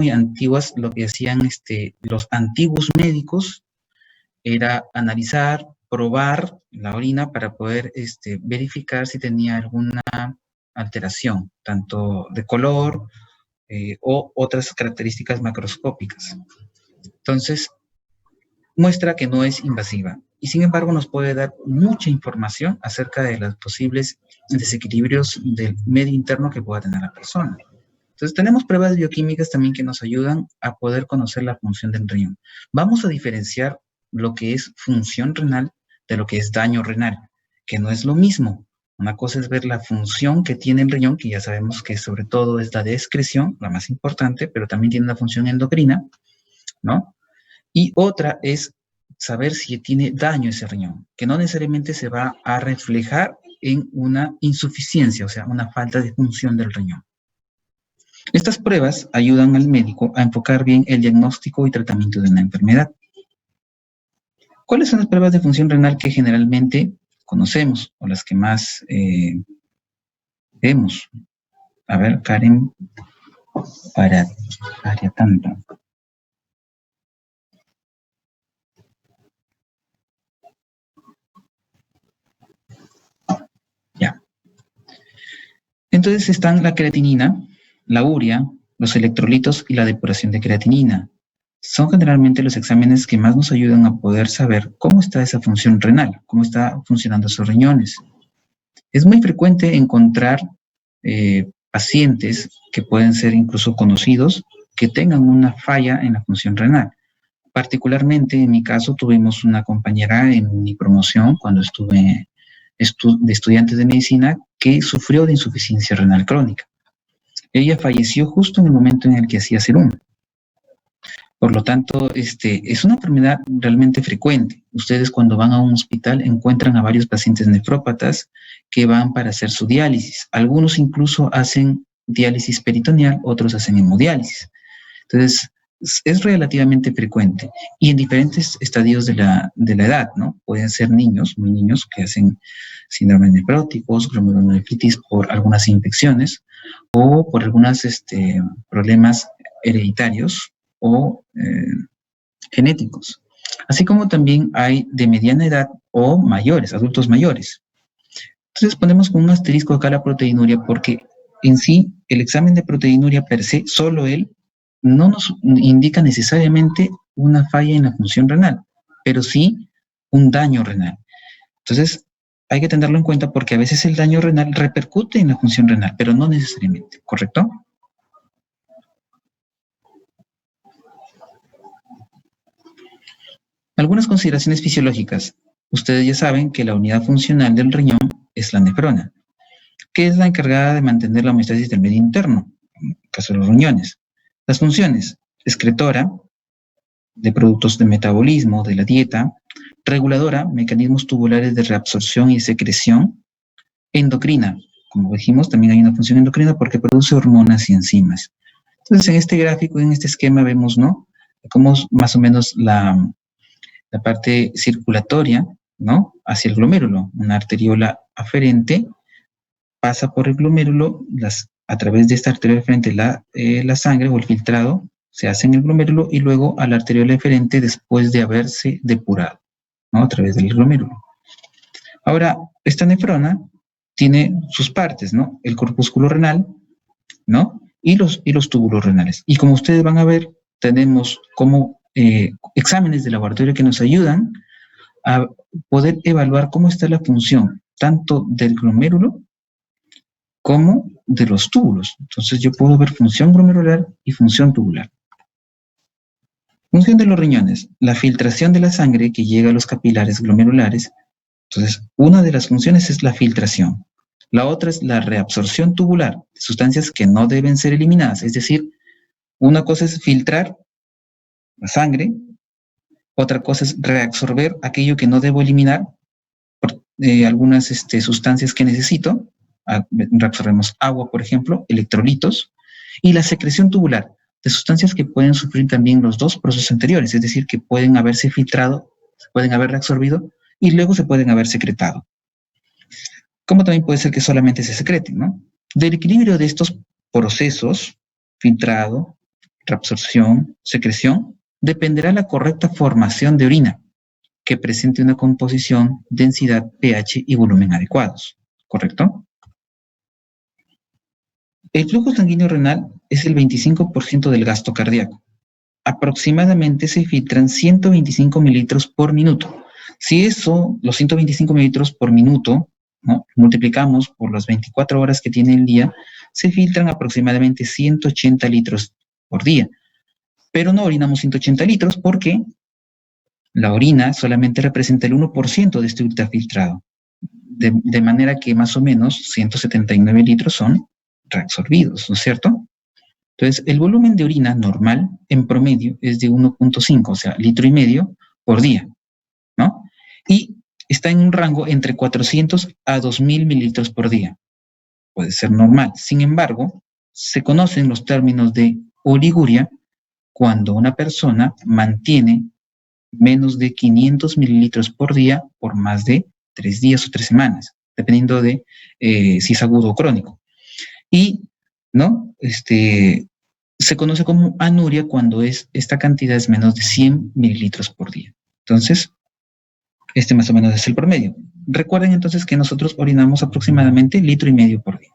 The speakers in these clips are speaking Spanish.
muy antiguas, lo que hacían los antiguos médicos era analizar, probar la orina para poder verificar si tenía alguna alteración, tanto de color o otras características macroscópicas. Entonces, muestra que no es invasiva y sin embargo nos puede dar mucha información acerca de los posibles desequilibrios del medio interno que pueda tener la persona. Entonces tenemos pruebas bioquímicas también que nos ayudan a poder conocer la función del riñón. Vamos a diferenciar lo que es función renal de lo que es daño renal, que no es lo mismo. Una cosa es ver la función que tiene el riñón, que ya sabemos que sobre todo es la de excreción, la más importante, pero también tiene una función endocrina, ¿no? Y otra es saber si tiene daño ese riñón, que no necesariamente se va a reflejar en una insuficiencia, o sea, una falta de función del riñón. Estas pruebas ayudan al médico a enfocar bien el diagnóstico y tratamiento de una enfermedad. ¿Cuáles son las pruebas de función renal que generalmente conocemos o las que más vemos? A ver, Karen, para tanta. Ya. Entonces están la creatinina, la urea, los electrolitos y la depuración de creatinina. Son generalmente los exámenes que más nos ayudan a poder saber cómo está esa función renal, cómo está funcionando sus riñones. Es muy frecuente encontrar pacientes que pueden ser incluso conocidos que tengan una falla en la función renal. Particularmente en mi caso tuvimos una compañera en mi promoción cuando estuve de estudiante de medicina que sufrió de insuficiencia renal crónica. Ella falleció justo en el momento en el que hacía serum. Por lo tanto, es una enfermedad realmente frecuente. Ustedes cuando van a un hospital encuentran a varios pacientes nefrópatas que van para hacer su diálisis. Algunos incluso hacen diálisis peritoneal, otros hacen hemodiálisis. Entonces, es relativamente frecuente y en diferentes estadios de la edad, ¿no? Pueden ser niños, muy niños, que hacen síndromes nefróticos, glomerulonefritis por algunas infecciones o por algunos problemas hereditarios o genéticos. Así como también hay de mediana edad o mayores, adultos mayores. Entonces ponemos con un asterisco acá la proteinuria porque en sí el examen de proteinuria per se, solo él, no nos indica necesariamente una falla en la función renal, pero sí un daño renal. Entonces hay que tenerlo en cuenta porque a veces el daño renal repercute en la función renal, pero no necesariamente, ¿correcto? Algunas consideraciones fisiológicas. Ustedes ya saben que la unidad funcional del riñón es la nefrona, que es la encargada de mantener la homeostasis del medio interno, en el caso de los riñones. Las funciones: excretora, de productos de metabolismo, de la dieta; reguladora, mecanismos tubulares de reabsorción y secreción; endocrina, como dijimos, también hay una función endocrina porque produce hormonas y enzimas. Entonces, en este gráfico, en este esquema, vemos, ¿no?, cómo más o menos la parte circulatoria, ¿no?, hacia el glomérulo. Una arteriola aferente pasa por el glomérulo, a través de esta arteriola aferente la sangre o el filtrado se hace en el glomérulo y luego a la arteriola eferente después de haberse depurado, ¿no?, a través del glomérulo. Ahora, esta nefrona tiene sus partes, ¿no?, el corpúsculo renal, ¿no?, y los túbulos renales. Y como ustedes van a ver, tenemos como exámenes de laboratorio que nos ayudan a poder evaluar cómo está la función tanto del glomérulo como de los túbulos. Entonces yo puedo ver función glomerular y función tubular. Función de los riñones: la filtración de la sangre que llega a los capilares glomerulares. Entonces, una de las funciones es la filtración. La otra es la reabsorción tubular de sustancias que no deben ser eliminadas. Es decir, una cosa es filtrar la sangre, otra cosa es reabsorber aquello que no debo eliminar, por algunas sustancias que necesito. Reabsorbemos agua, por ejemplo, electrolitos, y la secreción tubular de sustancias que pueden sufrir también los dos procesos anteriores, es decir, que pueden haberse filtrado, pueden haber reabsorbido y luego se pueden haber secretado. Como también puede ser que solamente se secreten, ¿no? Del equilibrio de estos procesos, filtrado, reabsorción, secreción, dependerá la correcta formación de orina, que presente una composición, densidad, pH y volumen adecuados, ¿correcto? El flujo sanguíneo renal es el 25% del gasto cardíaco. Aproximadamente se filtran 125 mililitros por minuto. Si eso, los 125 mililitros por minuto, ¿no?, multiplicamos por las 24 horas que tiene el día, se filtran aproximadamente 180 litros por día. Pero no orinamos 180 litros porque la orina solamente representa el 1% de este ultrafiltrado. De manera que más o menos 179 litros son reabsorbidos, ¿no es cierto? Entonces, el volumen de orina normal, en promedio, es de 1.5, o sea, litro y medio por día, ¿no? Y está en un rango entre 400 a 2.000 mililitros por día. Puede ser normal. Sin embargo, se conocen los términos de oliguria cuando una persona mantiene menos de 500 mililitros por día por más de 3 días o 3 semanas, dependiendo de si es agudo o crónico. Y, ¿no?, se conoce como anuria cuando esta cantidad es menos de 100 mililitros por día. Entonces, más o menos es el promedio. Recuerden entonces que nosotros orinamos aproximadamente litro y medio por día.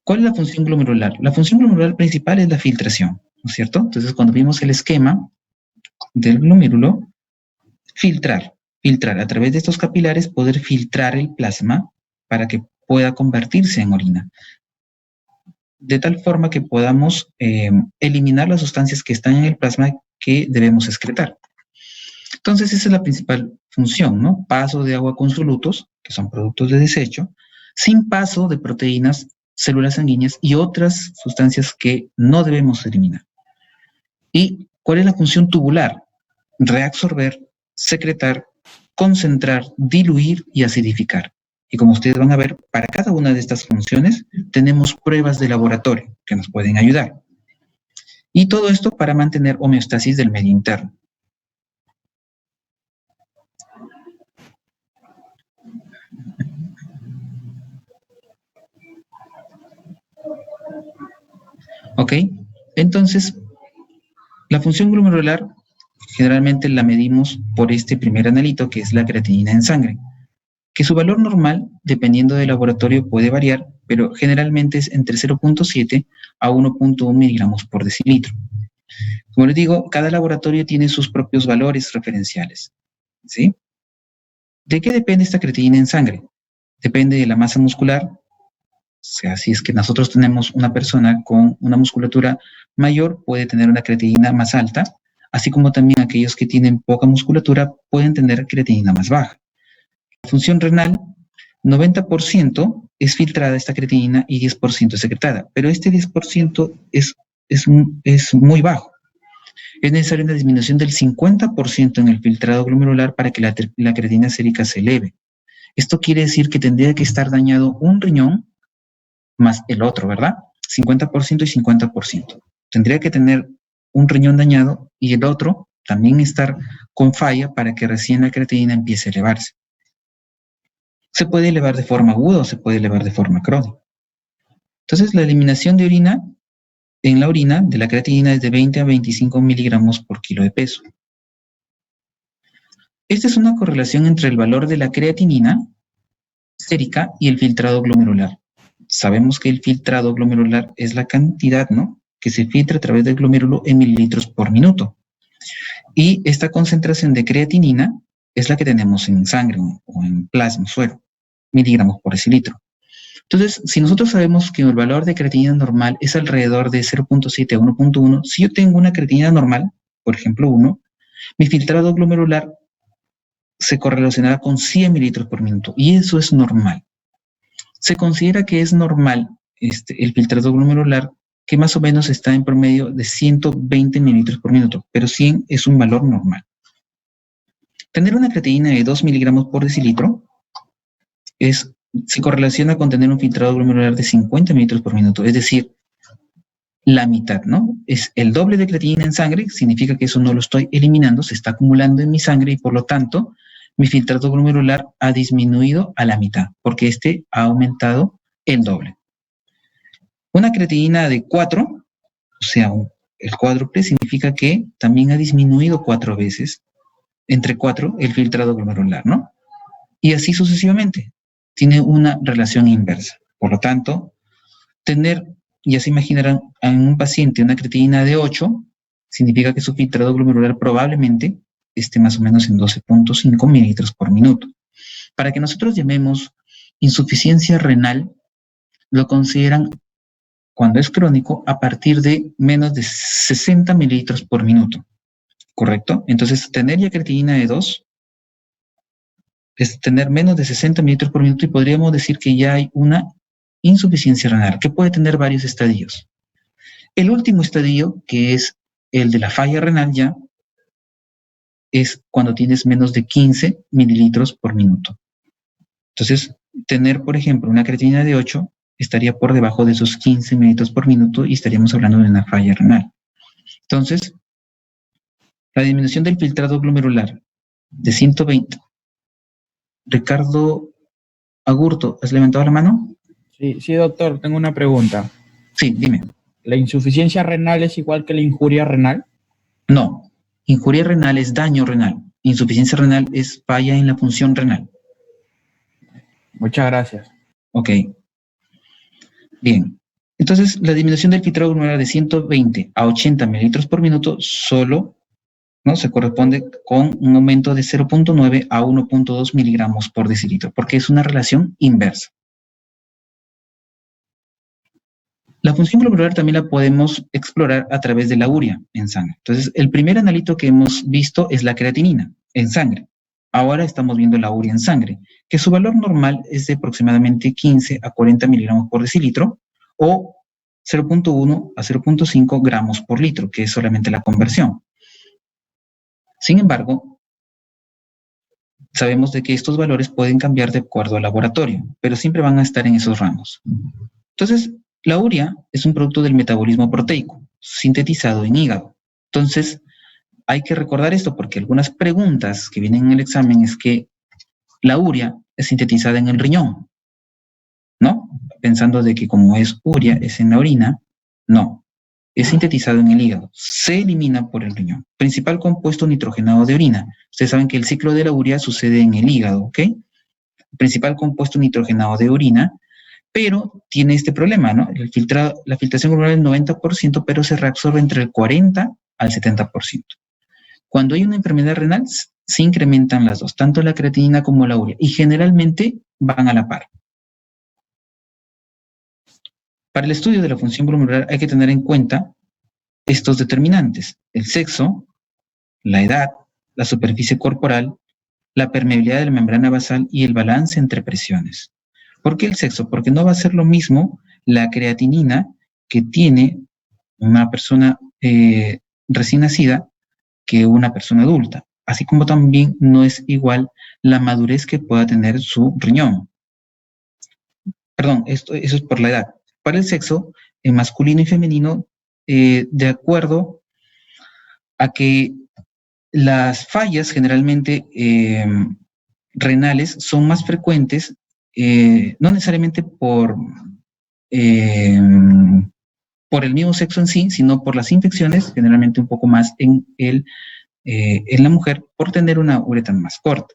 ¿Cuál es la función glomerular? La función glomerular principal es la filtración, ¿no es cierto? Entonces, cuando vimos el esquema del glomérulo, filtrar a través de estos capilares, poder filtrar el plasma para que pueda convertirse en orina, de tal forma que podamos eliminar las sustancias que están en el plasma que debemos excretar. Entonces, esa es la principal función, ¿no? Paso de agua con solutos, que son productos de desecho, sin paso de proteínas, células sanguíneas y otras sustancias que no debemos eliminar. ¿Y cuál es la función tubular? Reabsorber, secretar, concentrar, diluir y acidificar. Y como ustedes van a ver, para cada una de estas funciones tenemos pruebas de laboratorio que nos pueden ayudar. Y todo esto para mantener homeostasis del medio interno. ¿Ok? Entonces, la función glomerular generalmente la medimos por este primer analito, que es la creatinina en sangre, que su valor normal, dependiendo del laboratorio, puede variar, pero generalmente es entre 0.7 a 1.1 miligramos por decilitro. Como les digo, cada laboratorio tiene sus propios valores referenciales, ¿sí? ¿De qué depende esta creatinina en sangre? Depende de la masa muscular. O sea, si es que nosotros tenemos una persona con una musculatura mayor, puede tener una creatinina más alta, así como también aquellos que tienen poca musculatura pueden tener creatinina más baja. La función renal, 90% es filtrada esta creatinina y 10% es secretada, pero este 10% es muy bajo. Es necesaria una disminución del 50% en el filtrado glomerular para que la creatinina sérica se eleve. Esto quiere decir que tendría que estar dañado un riñón más el otro, ¿verdad? 50% y 50%. Tendría que tener un riñón dañado y el otro también estar con falla para que recién la creatinina empiece a elevarse. Se puede elevar de forma aguda o se puede elevar de forma crónica. Entonces, la eliminación de orina en la orina de la creatinina es de 20 a 25 miligramos por kilo de peso. Esta es una correlación entre el valor de la creatinina sérica y el filtrado glomerular. Sabemos que el filtrado glomerular es la cantidad, ¿no?, que se filtra a través del glomérulo en mililitros por minuto. Y esta concentración de creatinina es la que tenemos en sangre o en plasma, suero, miligramos por decilitro. Entonces, si nosotros sabemos que el valor de creatinina normal es alrededor de 0.7 a 1.1, si yo tengo una creatinina normal, por ejemplo 1, mi filtrado glomerular se correlacionará con 100 mililitros por minuto, y eso es normal. Se considera que es normal el filtrado glomerular que más o menos está en promedio de 120 mililitros por minuto, pero 100 es un valor normal. Tener una creatinina de 2 miligramos por decilitro se correlaciona con tener un filtrado glomerular de 50 mililitros por minuto, es decir, la mitad, ¿no? Es el doble de creatinina en sangre, significa que eso no lo estoy eliminando, se está acumulando en mi sangre y por lo tanto mi filtrado glomerular ha disminuido a la mitad, porque ha aumentado el doble. Una creatinina de 4 o sea, el cuádruple, significa que también ha disminuido 4 veces, entre 4, el filtrado glomerular, ¿no? Y así sucesivamente. Tiene una relación inversa. Por lo tanto, tener, ya se imaginarán, en un paciente una creatinina de 8, significa que su filtrado glomerular probablemente esté más o menos en 12.5 mililitros por minuto. Para que nosotros llamemos insuficiencia renal, lo consideran, cuando es crónico, a partir de menos de 60 mililitros por minuto, ¿correcto? Entonces, tener ya creatinina de 2 es tener menos de 60 mililitros por minuto y podríamos decir que ya hay una insuficiencia renal, que puede tener varios estadios. El último estadio, que es el de la falla renal ya, es cuando tienes menos de 15 mililitros por minuto. Entonces, tener, por ejemplo, una creatinina de 8 estaría por debajo de esos 15 mililitros por minuto y estaríamos hablando de una falla renal. Entonces, la disminución del filtrado glomerular de 120. Ricardo Agurto, ¿has levantado la mano? Sí, doctor, tengo una pregunta. Sí, dime. ¿La insuficiencia renal es igual que la injuria renal? No. Injuria renal es daño renal. Insuficiencia renal es falla en la función renal. Muchas gracias. Ok. Bien. Entonces, la disminución del filtrado glomerular de 120 a 80 mililitros por minuto solo, ¿no?, se corresponde con un aumento de 0.9 a 1.2 miligramos por decilitro, porque es una relación inversa. La función glomerular también la podemos explorar a través de la urea en sangre. Entonces, el primer analito que hemos visto es la creatinina en sangre. Ahora estamos viendo la urea en sangre, que su valor normal es de aproximadamente 15 a 40 miligramos por decilitro o 0.1 a 0.5 gramos por litro, que es solamente la conversión. Sin embargo, sabemos de que estos valores pueden cambiar de acuerdo al laboratorio, pero siempre van a estar en esos rangos. Entonces, la urea es un producto del metabolismo proteico, sintetizado en hígado. Entonces, hay que recordar esto porque algunas preguntas que vienen en el examen es que la urea es sintetizada en el riñón, ¿no? Pensando de que como es urea, es en la orina. No, es sintetizado en el hígado. Se elimina por el riñón. Principal compuesto nitrogenado de orina. Ustedes saben que el ciclo de la urea sucede en el hígado, ¿ok? Principal compuesto nitrogenado de orina, pero tiene este problema, ¿no? La filtración glomerular es del 90%, pero se reabsorbe entre el 40 al 70%. Cuando hay una enfermedad renal, se incrementan las dos, tanto la creatinina como la urea, y generalmente van a la par. Para el estudio de la función glomerular hay que tener en cuenta estos determinantes: el sexo, la edad, la superficie corporal, la permeabilidad de la membrana basal y el balance entre presiones. ¿Por qué el sexo? Porque no va a ser lo mismo la creatinina que tiene una persona recién nacida que una persona adulta, así como también no es igual la madurez que pueda tener su riñón. Perdón, eso es por la edad. Para el sexo, en masculino y femenino, de acuerdo a que las fallas generalmente renales son más frecuentes, no necesariamente por el mismo sexo en sí, sino por las infecciones, generalmente un poco más en la mujer, por tener una uretra más corta.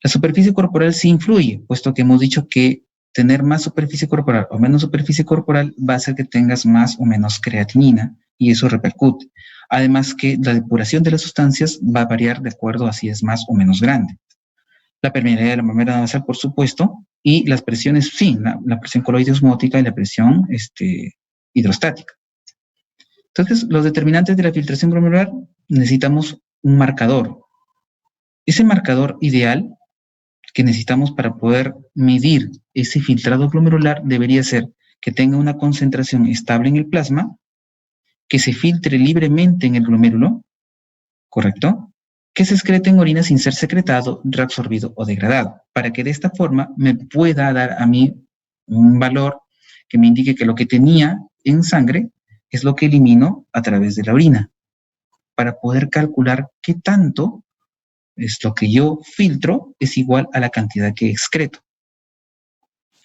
La superficie corporal sí influye, puesto que hemos dicho que tener más superficie corporal o menos superficie corporal va a hacer que tengas más o menos creatinina, y eso repercute. Además que la depuración de las sustancias va a variar de acuerdo a si es más o menos grande. La permeabilidad de la membrana basal, por supuesto, y las presiones, sí, la presión coloide osmótica y la presión hidrostática. Entonces, los determinantes de la filtración glomerular, necesitamos un marcador. Ese marcador ideal que necesitamos para poder medir ese filtrado glomerular debería ser que tenga una concentración estable en el plasma, que se filtre libremente en el glomérulo, ¿correcto? Que se excrete en orina sin ser secretado, reabsorbido o degradado, para que de esta forma me pueda dar a mí un valor que me indique que lo que tenía en sangre es lo que elimino a través de la orina, para poder calcular qué tanto es lo que yo filtro es igual a la cantidad que excreto.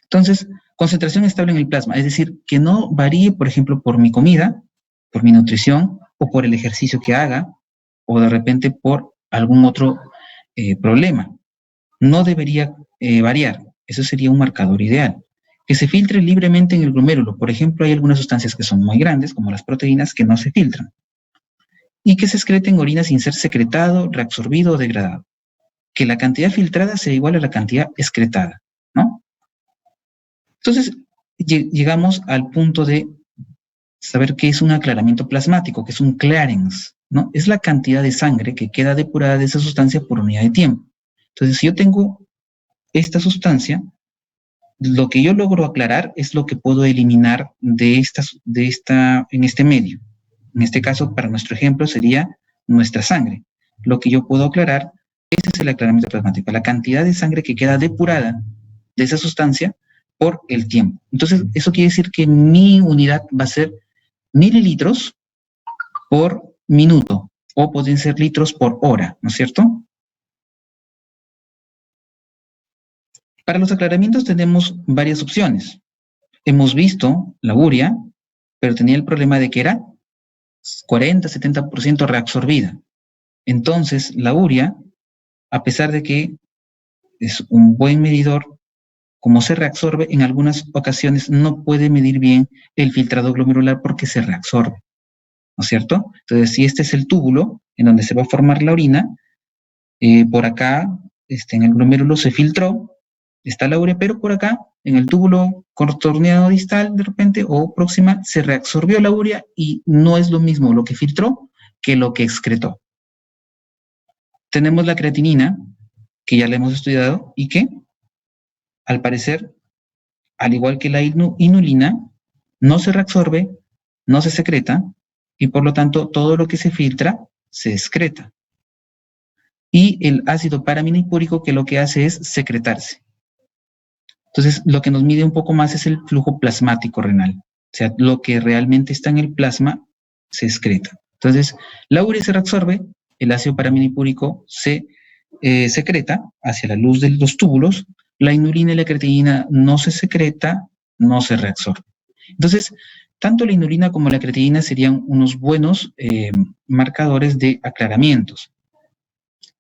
Entonces, concentración estable en el plasma, es decir, que no varíe, por ejemplo, por mi comida, por mi nutrición o por el ejercicio que haga o de repente por algún otro problema. No debería variar. Eso sería un marcador ideal. Que se filtre libremente en el glomérulo. Por ejemplo, hay algunas sustancias que son muy grandes, como las proteínas, que no se filtran. Y que se excrete en orina sin ser secretado, reabsorbido o degradado. Que la cantidad filtrada sea igual a la cantidad excretada, ¿no? Entonces, llegamos al punto de saber qué es un aclaramiento plasmático, que es un clearance, ¿no? Es la cantidad de sangre que queda depurada de esa sustancia por unidad de tiempo. Entonces, si yo tengo esta sustancia, lo que yo logro aclarar es lo que puedo eliminar en este medio. En este caso, para nuestro ejemplo, sería nuestra sangre. Lo que yo puedo aclarar, ese es el aclaramiento plasmático, la cantidad de sangre que queda depurada de esa sustancia por el tiempo. Entonces, eso quiere decir que mi unidad va a ser mililitros por minuto, o pueden ser litros por hora, ¿no es cierto? Para los aclaramientos tenemos varias opciones. Hemos visto la urea, pero tenía el problema de que era 40-70% reabsorbida. Entonces, la urea, a pesar de que es un buen medidor, como se reabsorbe, en algunas ocasiones no puede medir bien el filtrado glomerular porque se reabsorbe, ¿no es cierto? Entonces, si este es el túbulo en donde se va a formar la orina, por acá, en el glomérulo se filtró, está la urea, pero por acá, en el túbulo contorneado distal, de repente, o proximal, se reabsorbió la urea y no es lo mismo lo que filtró que lo que excretó. Tenemos la creatinina, que ya la hemos estudiado, y que, al parecer, al igual que la inulina, no se reabsorbe, no se secreta, y por lo tanto, todo lo que se filtra, se excreta. Y el ácido paraminipúrico, que lo que hace es secretarse. Entonces, lo que nos mide un poco más es el flujo plasmático renal. O sea, lo que realmente está en el plasma se excreta. Entonces, la urea se reabsorbe, el ácido paraminipúrico se secreta hacia la luz de los túbulos, la inulina y la creatinina no se secreta, no se reabsorbe. Entonces, tanto la inulina como la creatinina serían unos buenos marcadores de aclaramientos.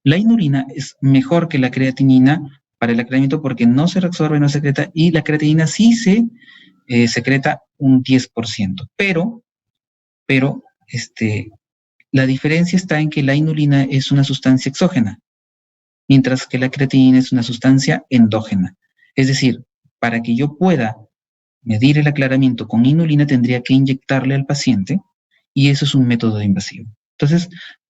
La inulina es mejor que la creatinina para el aclaramiento porque no se reabsorbe, no se secreta, y la creatinina sí se secreta un 10%. Pero la diferencia está en que la inulina es una sustancia exógena, mientras que la creatinina es una sustancia endógena. Es decir, para que yo pueda medir el aclaramiento con inulina, tendría que inyectarle al paciente, y eso es un método invasivo. Entonces,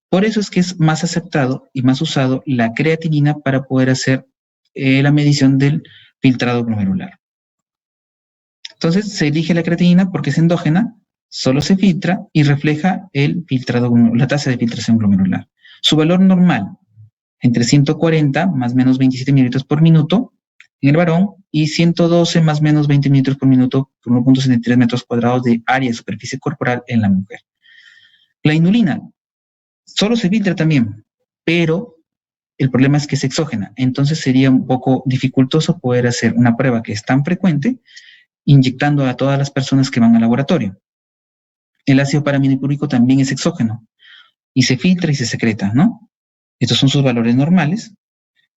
por eso es que es más aceptado y más usado la creatinina para poder hacer la medición del filtrado glomerular. Entonces, se elige la creatinina porque es endógena, solo se filtra y refleja el filtrado, la tasa de filtración glomerular. Su valor normal, entre 140 más o menos 27 mililitros por minuto en el varón y 112 más o menos 20 mililitros por minuto por 1.73 metros cuadrados de área de superficie corporal en la mujer. La inulina solo se filtra también, pero el problema es que es exógena, entonces sería un poco dificultoso poder hacer una prueba que es tan frecuente inyectando a todas las personas que van al laboratorio. El ácido paraminipúrico también es exógeno y se filtra y se secreta, ¿no? Estos son sus valores normales,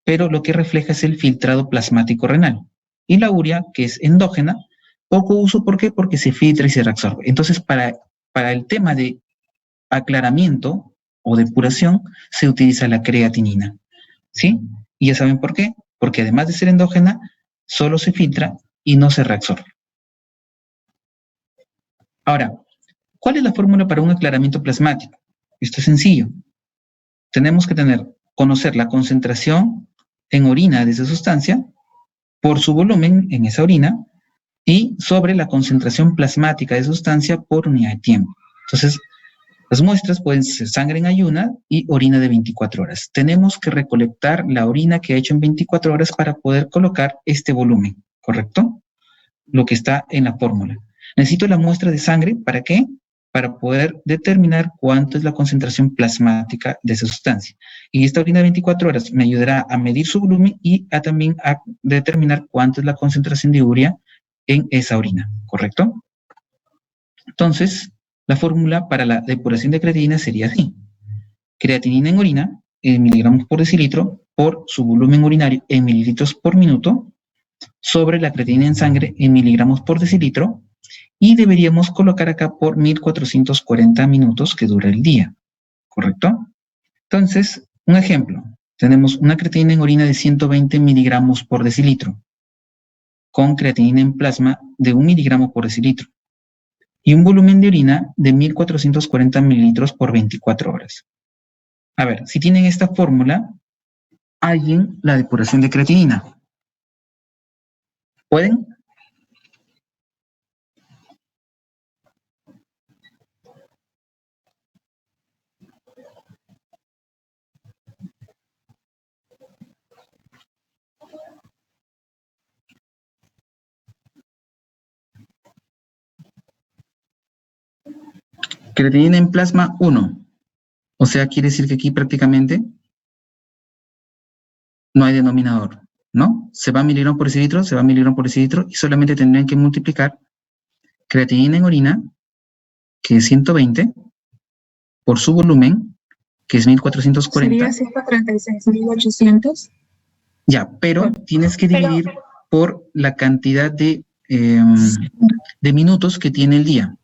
pero lo que refleja es el filtrado plasmático renal. Y la urea, que es endógena, poco uso, ¿por qué? Porque se filtra y se reabsorbe. Entonces, para el tema de aclaramiento o depuración, se utiliza la creatinina, ¿sí? Y ya saben por qué, porque además de ser endógena, solo se filtra y no se reabsorbe. Ahora, ¿cuál es la fórmula para un aclaramiento plasmático? Esto es sencillo. Tenemos que conocer la concentración en orina de esa sustancia por su volumen en esa orina y sobre la concentración plasmática de esa sustancia por unidad de tiempo. Entonces, las muestras pueden ser sangre en ayuna y orina de 24 horas. Tenemos que recolectar la orina que ha hecho en 24 horas para poder colocar este volumen, ¿correcto? Lo que está en la fórmula. Necesito la muestra de sangre, ¿para qué? Para poder determinar cuánto es la concentración plasmática de esa sustancia. Y esta orina de 24 horas me ayudará a medir su volumen y también a determinar cuánto es la concentración de urea en esa orina, ¿correcto? Entonces, La fórmula para la depuración de creatinina sería así. Creatinina en orina en miligramos por decilitro por su volumen urinario en mililitros por minuto sobre la creatinina en sangre en miligramos por decilitro y deberíamos colocar acá por 1440 minutos que dura el día, ¿correcto? Entonces, un ejemplo, tenemos una creatinina en orina de 120 miligramos por decilitro con creatinina en plasma de 1 miligramo por decilitro y un volumen de orina de 1440 mililitros por 24 horas. A ver, si tienen esta fórmula, hallen la depuración de creatinina. ¿Pueden? Creatinina en plasma 1. O sea, quiere decir que aquí prácticamente no hay denominador, ¿no? Se va miligramo por decilitro, se va miligramo por decilitro y solamente tendrían que multiplicar creatinina en orina, que es 120, por su volumen, que es 1440. Sería 136.800. Ya, pero tienes que dividir por la cantidad de minutos que tiene el día.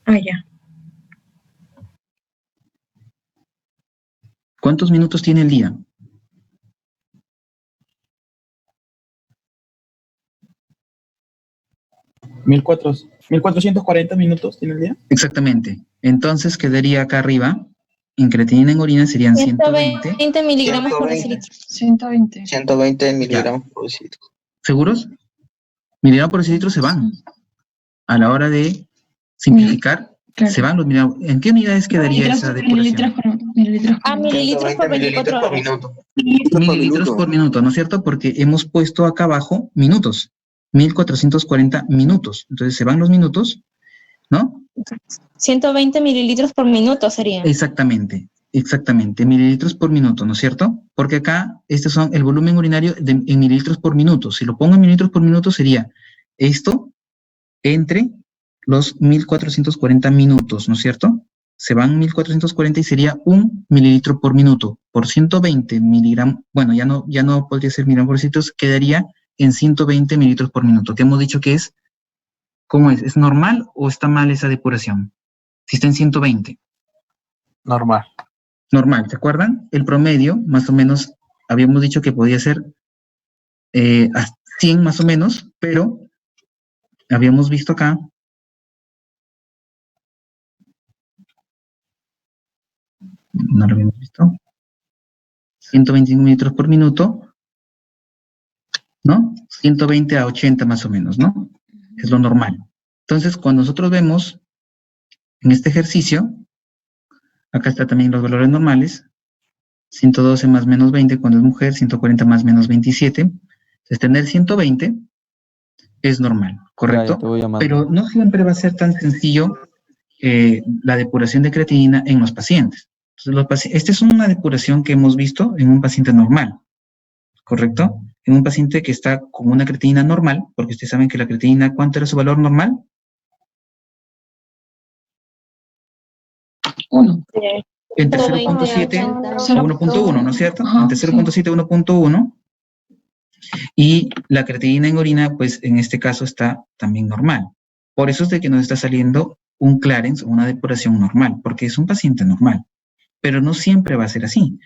Ah, ya. ¿Cuántos minutos tiene el día? ¿1440 minutos tiene el día? Exactamente. Entonces quedaría acá arriba, en creatinina en orina serían 120. 120 miligramos por decilitro. 120 miligramos por decilitro. ¿Seguros? Miligramos por decilitro se van. A la hora de simplificar, Claro. se van los miligramos. ¿En qué unidades quedaría esa depuración? Mililitros Ah, mililitros por 24 horas. Mililitros por minuto, ¿no es cierto? Porque hemos puesto acá abajo minutos. 1440 minutos. Entonces se van los minutos, ¿no? 120 mililitros por minuto sería. Exactamente, exactamente. Mililitros por minuto, ¿no es cierto? Porque acá, estos son el volumen urinario en mililitros por minuto. Si lo pongo en mililitros por minuto, sería esto entre los 1440 minutos, ¿no es cierto? Se van 1440 y sería 1 mililitro por minuto. Por 120 miligramos, bueno, ya no podría ser miligramos por decilitro, quedaría en 120 mililitros por minuto. Que hemos dicho que es, ¿cómo es? ¿Es normal o está mal esa depuración? Si está en 120. Normal. Normal, ¿se acuerdan? El promedio, más o menos, habíamos dicho que podía ser a 100 más o menos, pero habíamos visto acá no lo habíamos visto, 125 mililitros por minuto, ¿no? 120 a 80 más o menos, ¿no? Es lo normal. Entonces, cuando nosotros vemos en este ejercicio, acá está también los valores normales, 112 más menos 20 cuando es mujer, 140 más menos 27. Entonces, tener 120 es normal, ¿correcto? Pero no siempre va a ser tan sencillo la depuración de creatinina en los pacientes. Entonces, esta es una depuración que hemos visto en un paciente normal, ¿correcto? En un paciente que está con una creatinina normal, porque ustedes saben que la creatinina, ¿cuánto era su valor normal? 1. Entre 0.7 a 1.1, ¿no es cierto? Entre 0.7 a 1.1. Y la creatinina en orina, pues en este caso está también normal. Por eso es de que nos está saliendo un Clarence o una depuración normal, porque es un paciente normal. Pero no siempre va a ser así.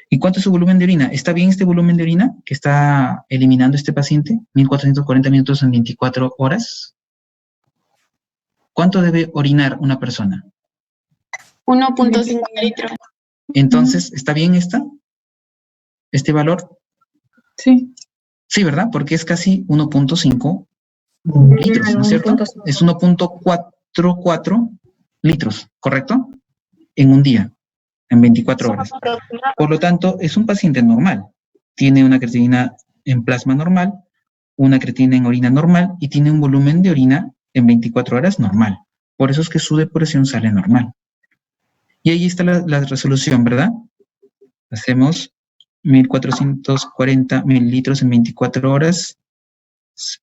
¿Y cuánto es su volumen de orina? ¿Está bien este volumen de orina que está eliminando este paciente? 1440 minutos en 24 horas. ¿Cuánto debe orinar una persona? 1.5 litros. Entonces, ¿está bien este valor? Sí. Sí, ¿verdad? Porque es casi 1.5 litros, ¿no es cierto? 1.5. Es 1.44 litros, ¿correcto? En un día, en 24 horas. Por lo tanto, es un paciente normal. Tiene una creatinina en plasma normal, una creatinina en orina normal y tiene un volumen de orina en 24 horas normal. Por eso es que su depuración sale normal. Y ahí está la resolución, ¿verdad? Hacemos 1440 mililitros en 24 horas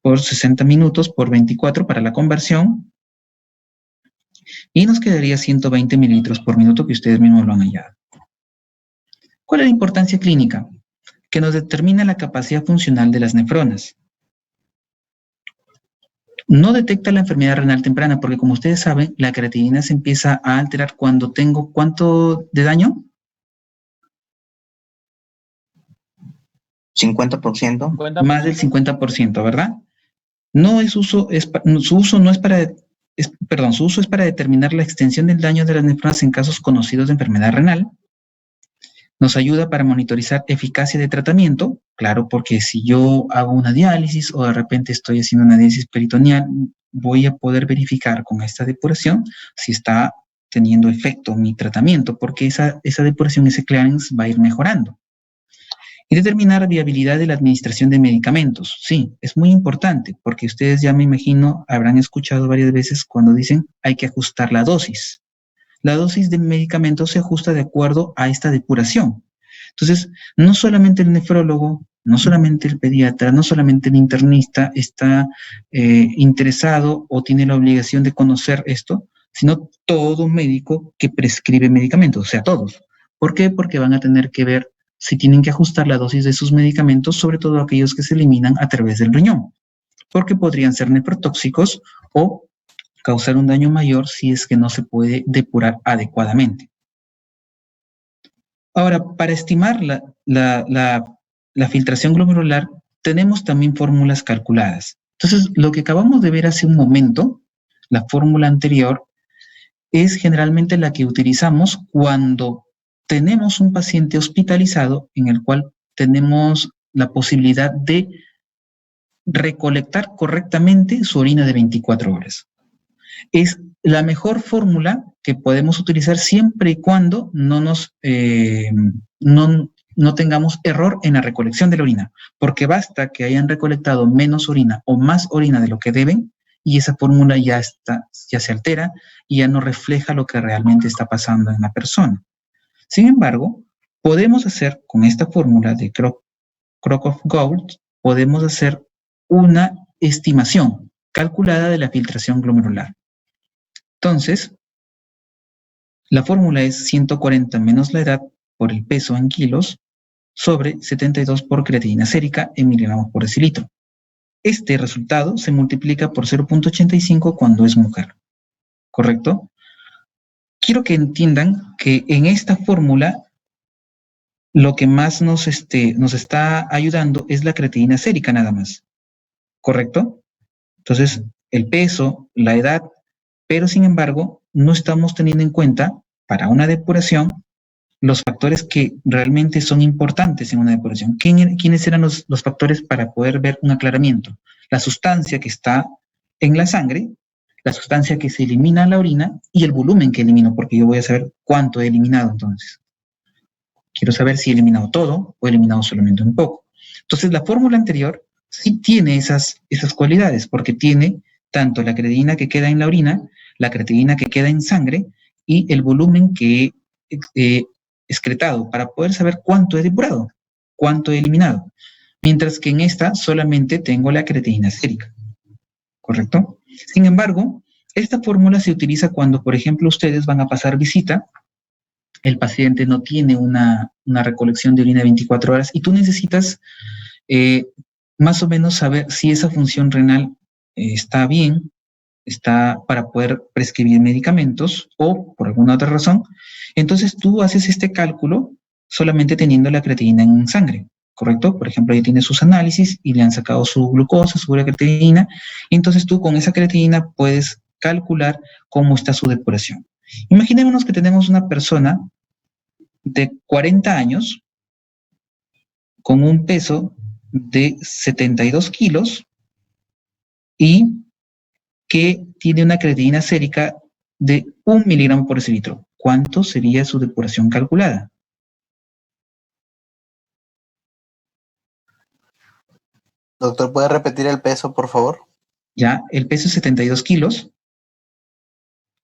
por 60 minutos por 24 para la conversión. Y nos quedaría 120 mililitros por minuto que ustedes mismos lo han hallado. ¿Cuál es la importancia clínica? Que nos determina la capacidad funcional de las nefronas. No detecta la enfermedad renal temprana porque, como ustedes saben, la creatinina se empieza a alterar cuando tengo ¿cuánto de daño? 50%. 50%. Más del 50%, ¿verdad? No es uso, su uso no es para, su uso es para determinar la extensión del daño de las nefronas en casos conocidos de enfermedad renal. Nos ayuda para monitorizar eficacia de tratamiento, claro, porque si yo hago una diálisis o de repente estoy haciendo una diálisis peritoneal, voy a poder verificar con esta depuración si está teniendo efecto mi tratamiento, porque esa depuración, ese clearance va a ir mejorando. Y determinar viabilidad de la administración de medicamentos. Sí, es muy importante, porque ustedes ya me imagino habrán escuchado varias veces cuando dicen hay que ajustar la dosis. La dosis de medicamentos se ajusta de acuerdo a esta depuración. Entonces, no solamente el nefrólogo, no solamente el pediatra, no solamente el internista está interesado o tiene la obligación de conocer esto, sino todo médico que prescribe medicamentos, o sea, todos. ¿Por qué? Porque van a tener que ver si tienen que ajustar la dosis de sus medicamentos, sobre todo aquellos que se eliminan a través del riñón, porque podrían ser nefrotóxicos o causar un daño mayor si es que no se puede depurar adecuadamente. Ahora, para estimar la filtración glomerular, tenemos también fórmulas calculadas. Entonces, lo que acabamos de ver hace un momento, la fórmula anterior, es generalmente la que utilizamos cuando tenemos un paciente hospitalizado en el cual tenemos la posibilidad de recolectar correctamente su orina de 24 horas. Es la mejor fórmula que podemos utilizar siempre y cuando no tengamos error en la recolección de la orina, porque basta que hayan recolectado menos orina o más orina de lo que deben y esa fórmula ya se altera y ya no refleja lo que realmente está pasando en la persona. Sin embargo, podemos hacer con esta fórmula de Crocroft-Gault, podemos hacer una estimación calculada de la filtración glomerular. Entonces, la fórmula es 140 menos la edad por el peso en kilos sobre 72 por creatinina sérica en miligramos por decilitro. Este resultado se multiplica por 0.85 cuando es mujer, ¿correcto? Quiero que entiendan que en esta fórmula lo que más nos está ayudando es la creatinina sérica nada más, ¿correcto? Entonces, el peso, la edad, pero sin embargo, no estamos teniendo en cuenta para una depuración los factores que realmente son importantes en una depuración. ¿Quiénes eran los factores para poder ver un aclaramiento? La sustancia que está en la sangre, la sustancia que se elimina en la orina y el volumen que elimino, porque yo voy a saber cuánto he eliminado entonces. Quiero saber si he eliminado todo o he eliminado solamente un poco. Entonces, la fórmula anterior sí tiene esas cualidades, porque tiene tanto la creatinina que queda en la orina, la creatinina que queda en sangre y el volumen que he excretado para poder saber cuánto he depurado, cuánto he eliminado. Mientras que en esta solamente tengo la creatinina sérica, ¿correcto? Sin embargo, esta fórmula se utiliza cuando, por ejemplo, ustedes van a pasar visita, el paciente no tiene una recolección de orina de 24 horas y tú necesitas más o menos saber si esa función renal está bien, está para poder prescribir medicamentos o por alguna otra razón. Entonces tú haces este cálculo solamente teniendo la creatinina en sangre, ¿correcto? Por ejemplo, ahí tiene sus análisis y le han sacado su glucosa, su creatinina, y entonces tú con esa creatinina puedes calcular cómo está su depuración. Imaginémonos que tenemos una persona de 40 años con un peso de 72 kilos y que tiene una creatinina sérica de 1 miligramo por decilitro. ¿Cuánto sería su depuración calculada? Doctor, ¿puede repetir el peso, por favor? Ya, el peso es 72 kilos,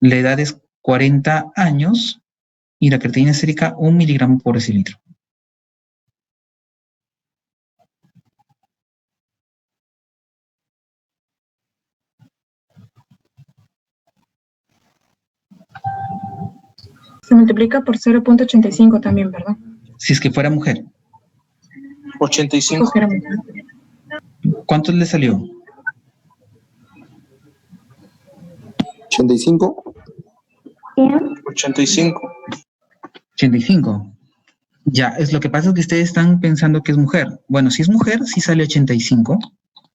la edad es 40 años y la creatinina sérica 1 miligramo por decilitro. Se multiplica por 0.85 también, ¿verdad? Si es que fuera mujer. 85. Coger a mujer. ¿Cuánto le salió? 85. 85. 85. Ya, es lo que pasa es que ustedes están pensando que es mujer. Bueno, si es mujer, sí sale 85.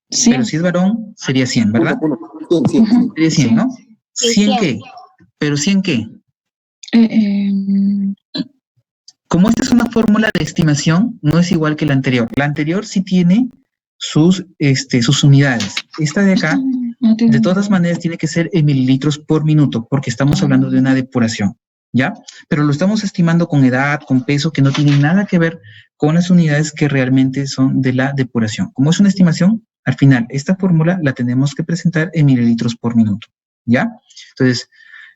Sí. Pero si es varón, sería 100, ¿verdad? 100. Sería 100, ¿no? Sí, 100 100. qué. ¿Pero 100 qué? Eh, Como esta es una fórmula de estimación, no es igual que la anterior. La anterior sí tiene sus unidades. Esta de acá, de todas maneras, tiene que ser en mililitros por minuto, porque estamos hablando de una depuración, ¿ya? Pero lo estamos estimando con edad, con peso, que no tiene nada que ver con las unidades que realmente son de la depuración. Como es una estimación, al final, esta fórmula la tenemos que presentar en mililitros por minuto, ¿ya? Entonces,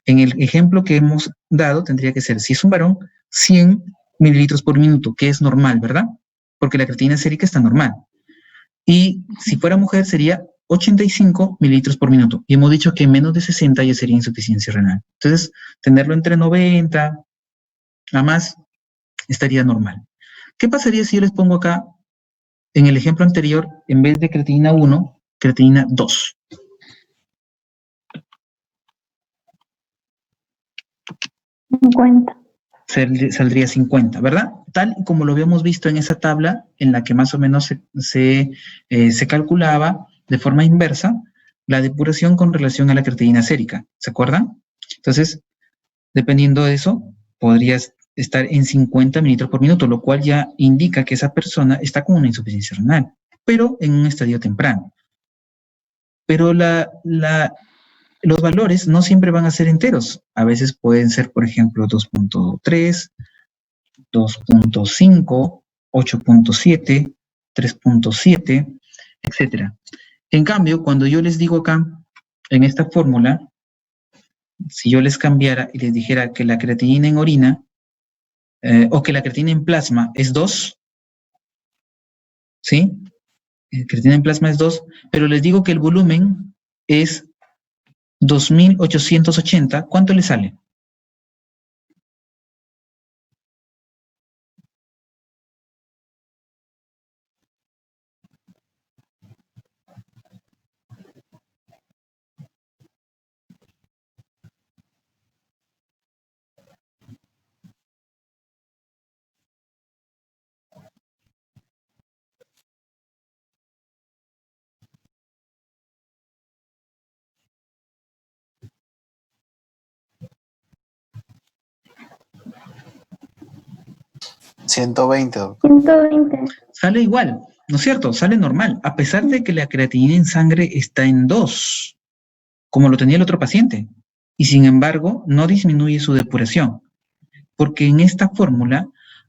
en el ejemplo que hemos dado, tendría que ser, si es un varón, 100 mililitros por minuto, que es normal, ¿verdad? Porque la creatinina sérica está normal. Y si fuera mujer, sería 85 mililitros por minuto. Y hemos dicho que menos de 60 ya sería insuficiencia renal. Entonces, tenerlo entre 90 a más estaría normal. ¿Qué pasaría si yo les pongo acá, en el ejemplo anterior, en vez de creatinina 1, creatinina 2? Saldría 50, ¿verdad? Tal y como lo habíamos visto en esa tabla en la que más o menos se calculaba de forma inversa la depuración con relación a la creatinina sérica. ¿Se acuerdan? Entonces, dependiendo de eso, podrías estar en 50 mililitros por minuto, lo cual ya indica que esa persona está con una insuficiencia renal, pero en un estadio temprano. Pero los valores no siempre van a ser enteros. A veces pueden ser, por ejemplo, 2.3, 2.5, 8.7, 3.7, etc. En cambio, cuando yo les digo acá, en esta fórmula, si yo les cambiara y les dijera que la creatinina en orina o que la creatinina en plasma es 2, ¿sí? Creatinina en plasma es 2, pero les digo que el volumen es 2.880, ¿cuánto le sale? $120. 120. Sale igual, ¿no es cierto? Sale normal, a pesar de que la creatinina en sangre está en 2, como lo tenía el otro paciente. Y sin embargo, no disminuye su depuración, porque en esta fórmula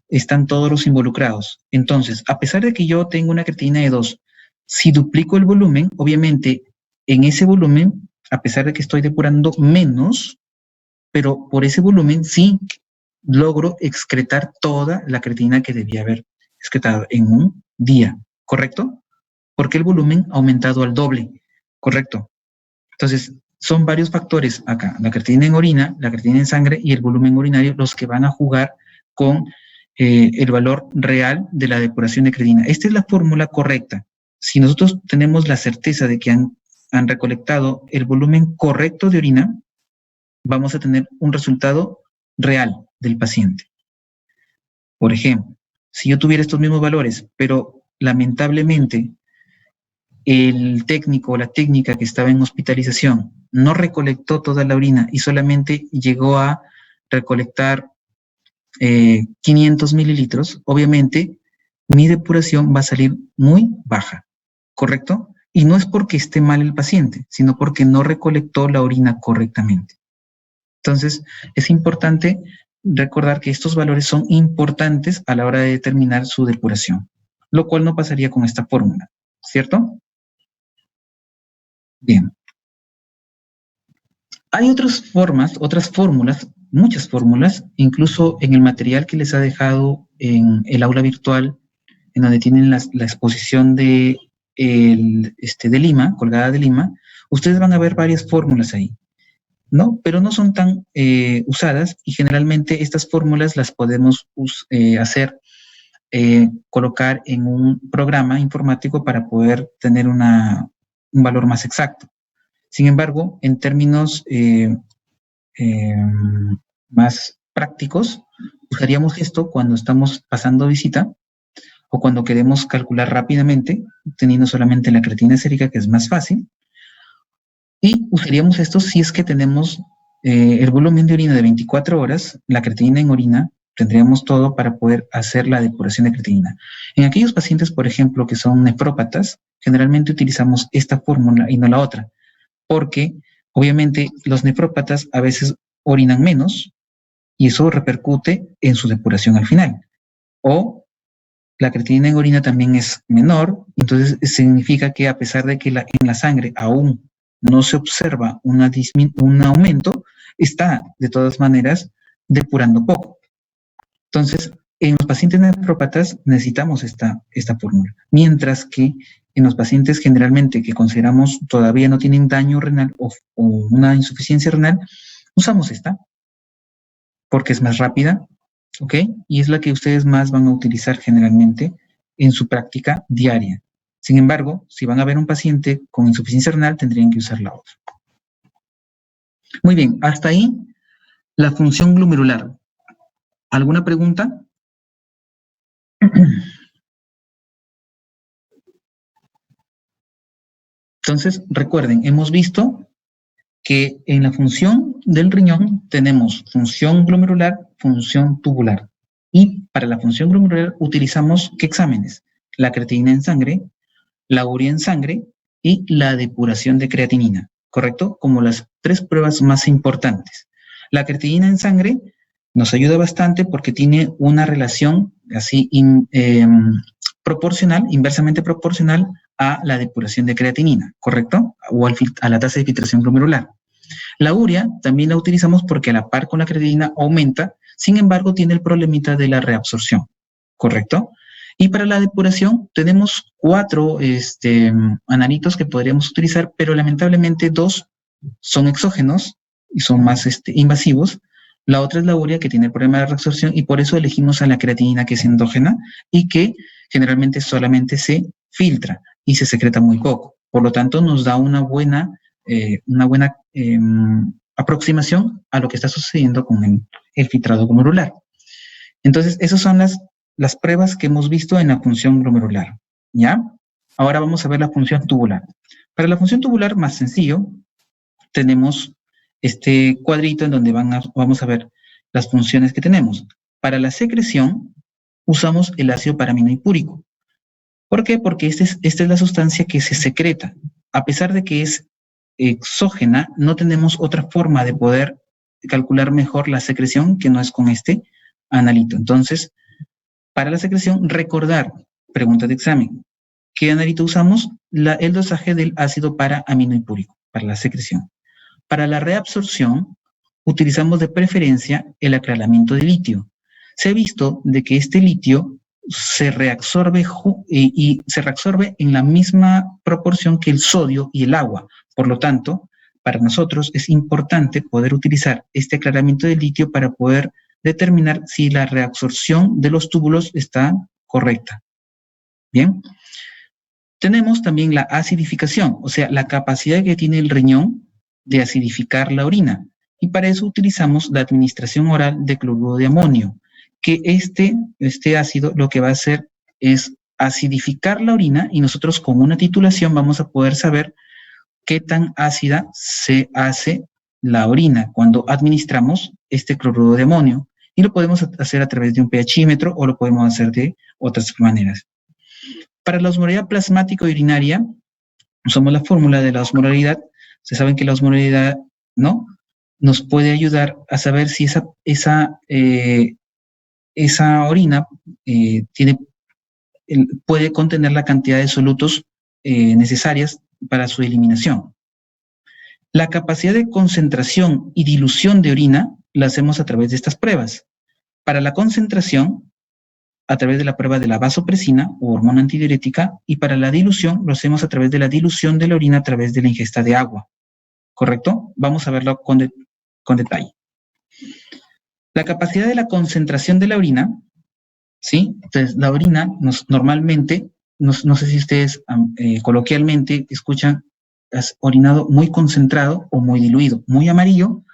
están todos los involucrados. Entonces, a pesar de que yo tengo una creatinina de 2, si duplico el volumen, obviamente, en ese volumen, a pesar de que estoy depurando menos, pero por ese volumen sí logro excretar toda la creatinina que debía haber excretado en un día, ¿correcto? Porque el volumen ha aumentado al doble, ¿correcto? Entonces, son varios factores acá, la creatinina en orina, la creatinina en sangre y el volumen urinario los que van a jugar con el valor real de la depuración de creatinina. Esta es la fórmula correcta. Si nosotros tenemos la certeza de que han recolectado el volumen correcto de orina, vamos a tener un resultado real del paciente. Por ejemplo, si yo tuviera estos mismos valores, pero lamentablemente el técnico o la técnica que estaba en hospitalización no recolectó toda la orina y solamente llegó a recolectar 500 mililitros, obviamente mi depuración va a salir muy baja, ¿correcto? Y no es porque esté mal el paciente, sino porque no recolectó la orina correctamente. Entonces, es importante recordar que estos valores son importantes a la hora de determinar su depuración, lo cual no pasaría con esta fórmula, ¿cierto? Bien. Hay otras fórmulas, muchas fórmulas, incluso en el material que les ha dejado en el aula virtual, en donde tienen la exposición de Lima, colgada de Lima, ustedes van a ver varias fórmulas ahí. ¿no? Pero no son tan usadas y generalmente estas fórmulas las podemos colocar en un programa informático para poder tener un valor más exacto. Sin embargo, en términos más prácticos, usaríamos esto cuando estamos pasando visita o cuando queremos calcular rápidamente, teniendo solamente la creatinina sérica, que es más fácil. Y usaríamos esto si es que tenemos el volumen de orina de 24 horas, la creatinina en orina, tendríamos todo para poder hacer la depuración de creatinina. En aquellos pacientes, por ejemplo, que son nefrópatas, generalmente utilizamos esta fórmula y no la otra, porque obviamente los nefrópatas a veces orinan menos y eso repercute en su depuración al final. O la creatinina en orina también es menor, entonces significa que a pesar de que en la sangre aún no se observa un aumento, está de todas maneras depurando poco. Entonces, en los pacientes nefrópatas necesitamos esta fórmula, mientras que en los pacientes generalmente que consideramos todavía no tienen daño renal o una insuficiencia renal, usamos esta, porque es más rápida, ¿ok? Y es la que ustedes más van a utilizar generalmente en su práctica diaria. Sin embargo, si van a ver un paciente con insuficiencia renal, tendrían que usar la otra. Muy bien, hasta ahí la función glomerular. ¿Alguna pregunta? Entonces, recuerden, hemos visto que en la función del riñón tenemos función glomerular, función tubular. Y para la función glomerular utilizamos ¿qué exámenes? La creatinina en sangre, la urea en sangre y la depuración de creatinina, ¿correcto? Como las 3 pruebas más importantes. La creatinina en sangre nos ayuda bastante porque tiene una relación así proporcional, inversamente proporcional a la depuración de creatinina, ¿correcto? O a la tasa de filtración glomerular. La urea también la utilizamos porque a la par con la creatinina aumenta, sin embargo tiene el problemita de la reabsorción, ¿correcto? Y para la depuración tenemos 4 analitos que podríamos utilizar, pero lamentablemente 2 son exógenos y son más invasivos. La otra es la urea, que tiene el problema de reabsorción, y por eso elegimos a la creatinina, que es endógena y que generalmente solamente se filtra y se secreta muy poco. Por lo tanto, nos da una buena aproximación a lo que está sucediendo con el filtrado glomerular. Entonces, esas son las pruebas que hemos visto en la función glomerular, ¿ya? Ahora vamos a ver la función tubular. Para la función tubular, más sencillo, tenemos este cuadrito en donde vamos a ver las funciones que tenemos. Para la secreción, usamos el ácido paraminoipúrico. ¿Por qué? Porque esta es la sustancia que se secreta. A pesar de que es exógena, no tenemos otra forma de poder calcular mejor la secreción que no es con este analito. Entonces, para la secreción, recordar, pregunta de examen, ¿qué analito usamos? El dosaje del ácido paraaminoipúrico para la secreción. Para la reabsorción, utilizamos de preferencia el aclaramiento de litio. Se ha visto de que este litio se reabsorbe y se reabsorbe en la misma proporción que el sodio y el agua. Por lo tanto, para nosotros es importante poder utilizar este aclaramiento de litio para poder determinar si la reabsorción de los túbulos está correcta. Bien. Tenemos también la acidificación, o sea, la capacidad que tiene el riñón de acidificar la orina. Y para eso utilizamos la administración oral de cloruro de amonio, que este ácido lo que va a hacer es acidificar la orina, y nosotros con una titulación vamos a poder saber qué tan ácida se hace la orina cuando administramos este cloruro de amonio, y lo podemos hacer a través de un pHímetro o lo podemos hacer de otras maneras. Para la osmolaridad plasmática urinaria, usamos la fórmula de la osmolaridad. Ustedes saben que la osmolaridad, ¿no?, nos puede ayudar a saber si esa orina puede contener la cantidad de solutos necesarias para su eliminación. La capacidad de concentración y dilución de orina la hacemos a través de estas pruebas. Para la concentración, a través de la prueba de la vasopresina o hormona antidiurética, y para la dilución lo hacemos a través de la dilución de la orina a través de la ingesta de agua. ¿correcto? Vamos a verlo con detalle. La capacidad de la concentración de la orina, ¿sí? Entonces, la orina normalmente, no sé si ustedes coloquialmente escuchan, has orinado muy concentrado o muy diluido, muy amarillo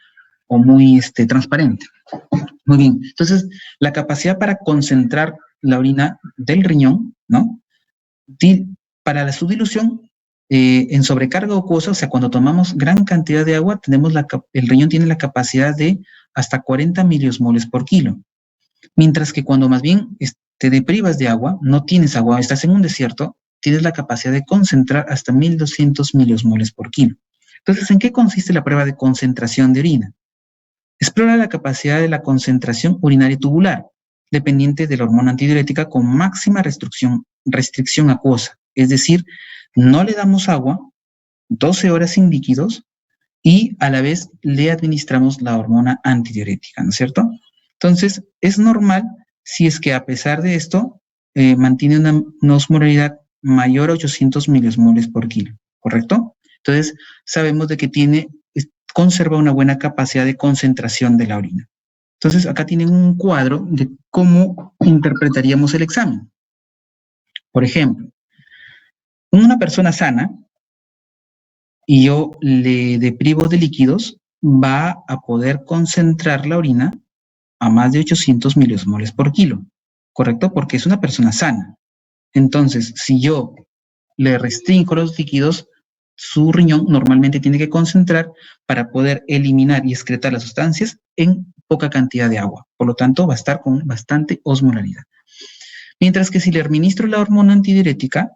o muy transparente. Muy bien, entonces la capacidad para concentrar la orina del riñón, ¿no? Para su dilución en sobrecarga acuosa, o sea, cuando tomamos gran cantidad de agua, el riñón tiene la capacidad de hasta 40 miliosmoles por kilo. Mientras que cuando más bien te deprivas de agua, no tienes agua, estás en un desierto, tienes la capacidad de concentrar hasta 1200 miliosmoles por kilo. Entonces, ¿en qué consiste la prueba de concentración de orina? Explora la capacidad de la concentración urinaria tubular, dependiente de la hormona antidiurética con máxima restricción acuosa. Es decir, no le damos agua, 12 horas sin líquidos, y a la vez le administramos la hormona antidiurética, ¿no es cierto? Entonces, es normal si es que a pesar de esto mantiene una osmolaridad mayor a 800 miliosmoles por kilo, ¿correcto? Entonces, sabemos de que conserva una buena capacidad de concentración de la orina. Entonces, acá tienen un cuadro de cómo interpretaríamos el examen. Por ejemplo, una persona sana y yo le deprivo de líquidos, va a poder concentrar la orina a más de 800 miliosmoles por kilo, ¿correcto? Porque es una persona sana. Entonces, si yo le restringo los líquidos, su riñón normalmente tiene que concentrar para poder eliminar y excretar las sustancias en poca cantidad de agua. Por lo tanto, va a estar con bastante osmolaridad. Mientras que si le administro la hormona antidiurética,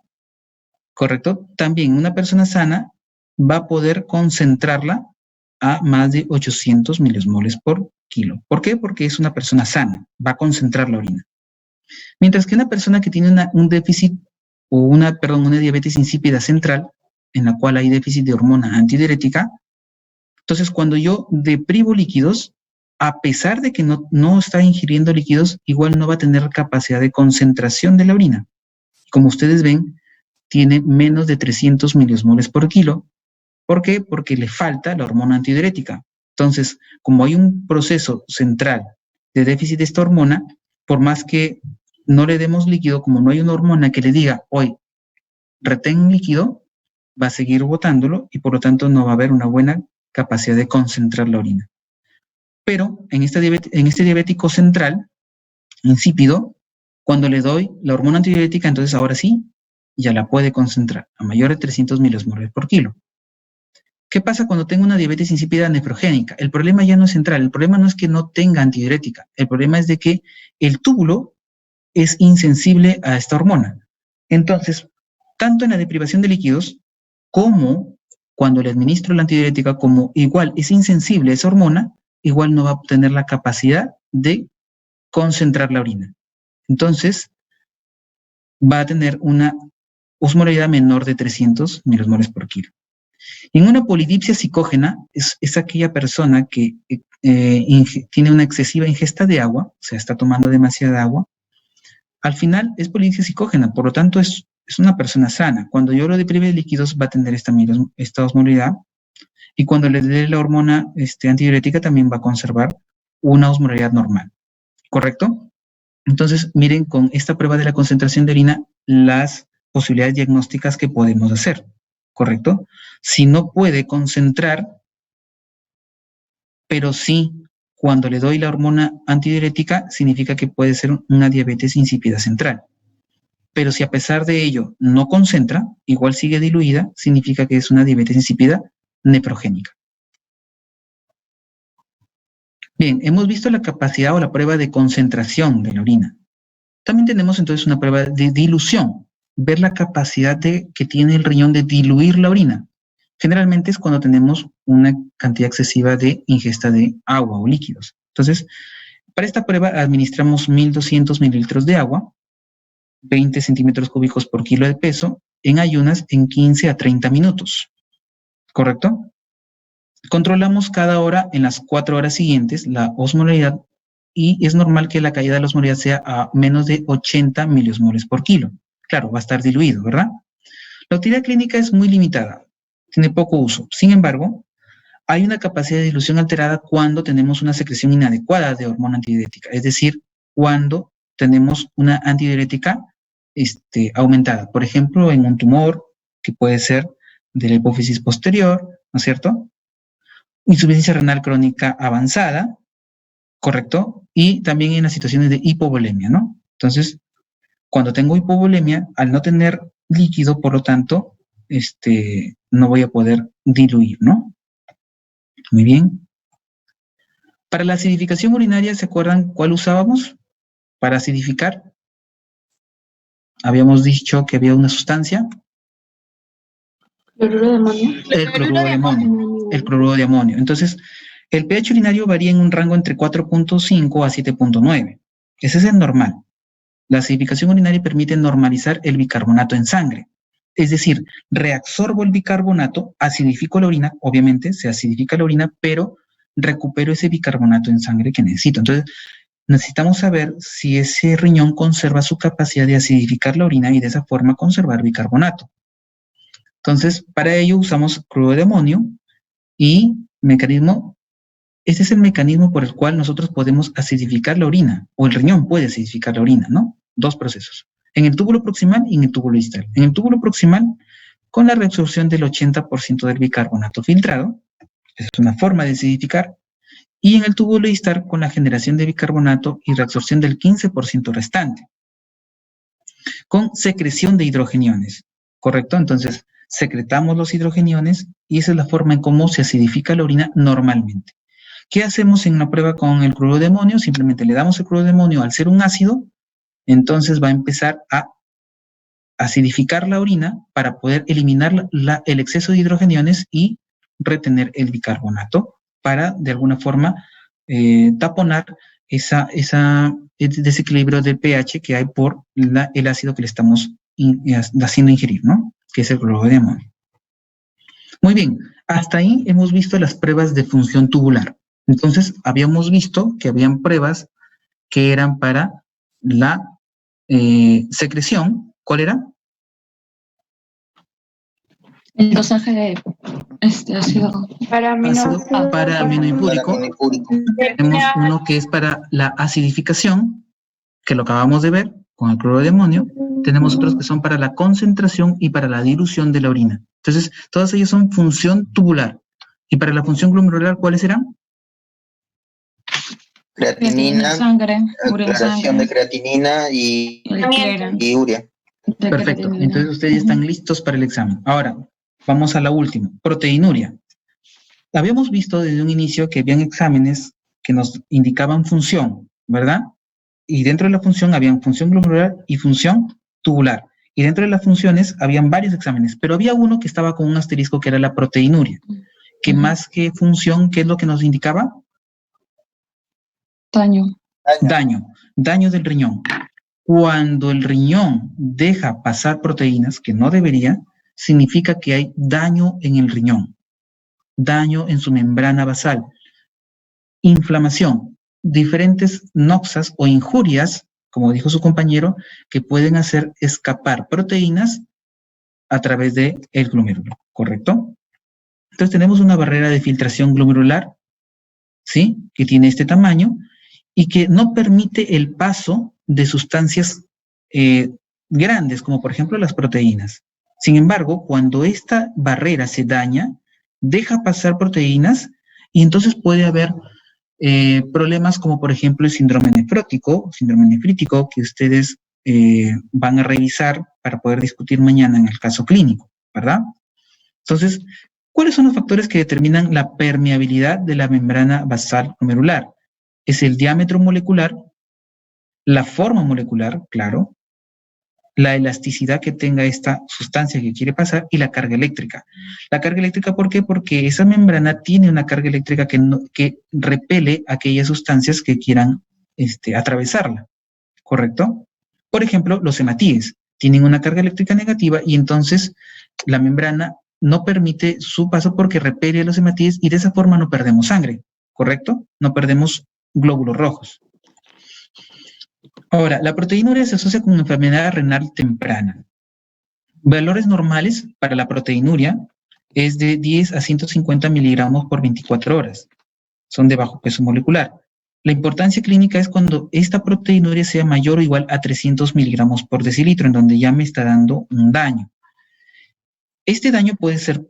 ¿correcto? También una persona sana va a poder concentrarla a más de 800 miliosmoles por kilo. ¿Por qué? Porque es una persona sana, va a concentrar la orina. Mientras que una persona que tiene un déficit o una diabetes insípida central, en la cual hay déficit de hormona antidiurética, entonces cuando yo deprivo líquidos, a pesar de que no está ingiriendo líquidos, igual no va a tener capacidad de concentración de la orina. Como ustedes ven, tiene menos de 300 miliosmoles por kilo. ¿Por qué? Porque le falta la hormona antidiurética. Entonces, como hay un proceso central de déficit de esta hormona, por más que no le demos líquido, como no hay una hormona que le diga, hoy retén líquido, va a seguir botándolo y por lo tanto no va a haber una buena capacidad de concentrar la orina. Pero en este diabético central, insípido, cuando le doy la hormona antidiurética, entonces ahora sí, ya la puede concentrar a mayor de 300 miliosmoles por kilo. ¿Qué pasa cuando tengo una diabetes insípida nefrogénica? El problema ya no es central, el problema no es que no tenga antidiurética, el problema es de que el túbulo es insensible a esta hormona. Entonces, tanto en la deprivación de líquidos como cuando le administro la antidiurética, como igual es insensible a esa hormona, igual no va a obtener la capacidad de concentrar la orina. Entonces, va a tener una osmolaridad menor de 300 miliosmoles por kilo. En una polidipsia psicógena es aquella persona que tiene una excesiva ingesta de agua, o sea, está tomando demasiada agua. Al final es polidipsia psicógena, por lo tanto es una persona sana. Cuando yo lo deprive de líquidos va a tener esta osmolaridad y cuando le dé la hormona antidiurética también va a conservar una osmolaridad normal, ¿correcto? Entonces, miren con esta prueba de la concentración de orina las posibilidades diagnósticas que podemos hacer, ¿correcto? Si no puede concentrar, pero sí cuando le doy la hormona antidiurética, significa que puede ser una diabetes insípida central. Pero si a pesar de ello no concentra, igual sigue diluida, significa que es una diabetes insípida nefrogénica. Bien, hemos visto la capacidad o la prueba de concentración de la orina. También tenemos entonces una prueba de dilución, ver la capacidad que tiene el riñón de diluir la orina. Generalmente es cuando tenemos una cantidad excesiva de ingesta de agua o líquidos. Entonces, para esta prueba administramos 1200 mililitros de agua, 20 centímetros cúbicos por kilo de peso, en ayunas en 15 a 30 minutos. ¿Correcto? Controlamos cada hora en las 4 horas siguientes la osmolaridad y es normal que la caída de la osmolaridad sea a menos de 80 miliosmoles por kilo. Claro, va a estar diluido, ¿verdad? La utilidad clínica es muy limitada, tiene poco uso. Sin embargo, hay una capacidad de dilución alterada cuando tenemos una secreción inadecuada de hormona antidiurética, es decir, cuando tenemos una antidiurética aumentada. Por ejemplo, en un tumor que puede ser de la hipófisis posterior, ¿no es cierto? Insuficiencia renal crónica avanzada, ¿correcto? Y también en las situaciones de hipovolemia, ¿no? Entonces, cuando tengo hipovolemia, al no tener líquido, por lo tanto, no voy a poder diluir, ¿no? Muy bien. Para la acidificación urinaria, ¿se acuerdan cuál usábamos para acidificar? Habíamos dicho que había una sustancia. ¿Cloruro de amonio? El cloruro de amonio. El cloruro de amonio. Entonces, el pH urinario varía en un rango entre 4.5 a 7.9. Ese es el normal. La acidificación urinaria permite normalizar el bicarbonato en sangre. Es decir, reabsorbo el bicarbonato, acidifico la orina, obviamente se acidifica la orina, pero recupero ese bicarbonato en sangre que necesito. Entonces, necesitamos saber si ese riñón conserva su capacidad de acidificar la orina y de esa forma conservar bicarbonato. Entonces, para ello usamos cloruro de amonio y este es el mecanismo por el cual nosotros podemos acidificar la orina, o el riñón puede acidificar la orina, ¿no? Dos procesos, en el túbulo proximal y en el túbulo distal. En el túbulo proximal, con la reabsorción del 80% del bicarbonato filtrado, esa es una forma de acidificar, y en el túbulo distal con la generación de bicarbonato y reabsorción del 15% restante, con secreción de hidrogeniones, ¿correcto? Entonces, secretamos los hidrogeniones y esa es la forma en cómo se acidifica la orina normalmente. ¿Qué hacemos en una prueba con el cloruro de amonio? Simplemente le damos el cloruro de amonio al ser un ácido, entonces va a empezar a acidificar la orina para poder eliminar el exceso de hidrogeniones y retener el bicarbonato para, de alguna forma, taponar ese desequilibrio del pH que hay por el ácido que le estamos haciendo ingerir, ¿no? Que es el cloruro de amonio. Muy bien, hasta ahí hemos visto las pruebas de función tubular. Entonces, habíamos visto que habían pruebas que eran para la secreción. ¿Cuál era? El dosaje de ácido. Para Ácido para aminohipúrico. Tenemos uno que es para la acidificación, que lo acabamos de ver con el cloruro de amonio. Tenemos otros que son para la concentración y para la dilución de la orina. Entonces, todas ellas son función tubular. Y para la función glomerular, ¿cuáles serán? Creatinina, sangre, aclaración de creatinina y urea. Perfecto. Entonces ustedes están listos para el examen. Ahora, vamos a la última. Proteinuria. Habíamos visto desde un inicio que habían exámenes que nos indicaban función, ¿verdad? Y dentro de la función habían función glomerular y función tubular. Y dentro de las funciones habían varios exámenes, pero había uno que estaba con un asterisco que era la proteinuria, que más que función, ¿qué es lo que nos indicaba? Daño del riñón. Cuando el riñón deja pasar proteínas que no debería, significa que hay daño en el riñón, daño en su membrana basal, inflamación, diferentes noxas o injurias, como dijo su compañero, que pueden hacer escapar proteínas a través del glomérulo, ¿correcto? Entonces tenemos una barrera de filtración glomerular, ¿sí? Que tiene este tamaño y que no permite el paso de sustancias grandes, como por ejemplo las proteínas. Sin embargo, cuando esta barrera se daña, deja pasar proteínas y entonces puede haber problemas como por ejemplo el síndrome nefrítico, que ustedes van a revisar para poder discutir mañana en el caso clínico, ¿verdad? Entonces, ¿cuáles son los factores que determinan la permeabilidad de la membrana basal glomerular? Es el diámetro molecular, la forma molecular, claro, la elasticidad que tenga esta sustancia que quiere pasar y la carga eléctrica. La carga eléctrica, ¿por qué? Porque esa membrana tiene una carga eléctrica que repele aquellas sustancias que quieran atravesarla, ¿correcto? Por ejemplo, los hematíes tienen una carga eléctrica negativa y entonces la membrana no permite su paso porque repele a los hematíes y de esa forma no perdemos sangre, ¿correcto? No perdemos glóbulos rojos. Ahora, la proteinuria se asocia con enfermedad renal temprana. Valores normales para la proteinuria es de 10 a 150 miligramos por 24 horas. Son de bajo peso molecular. La importancia clínica es cuando esta proteinuria sea mayor o igual a 300 miligramos por decilitro, en donde ya me está dando un daño. Este daño puede ser,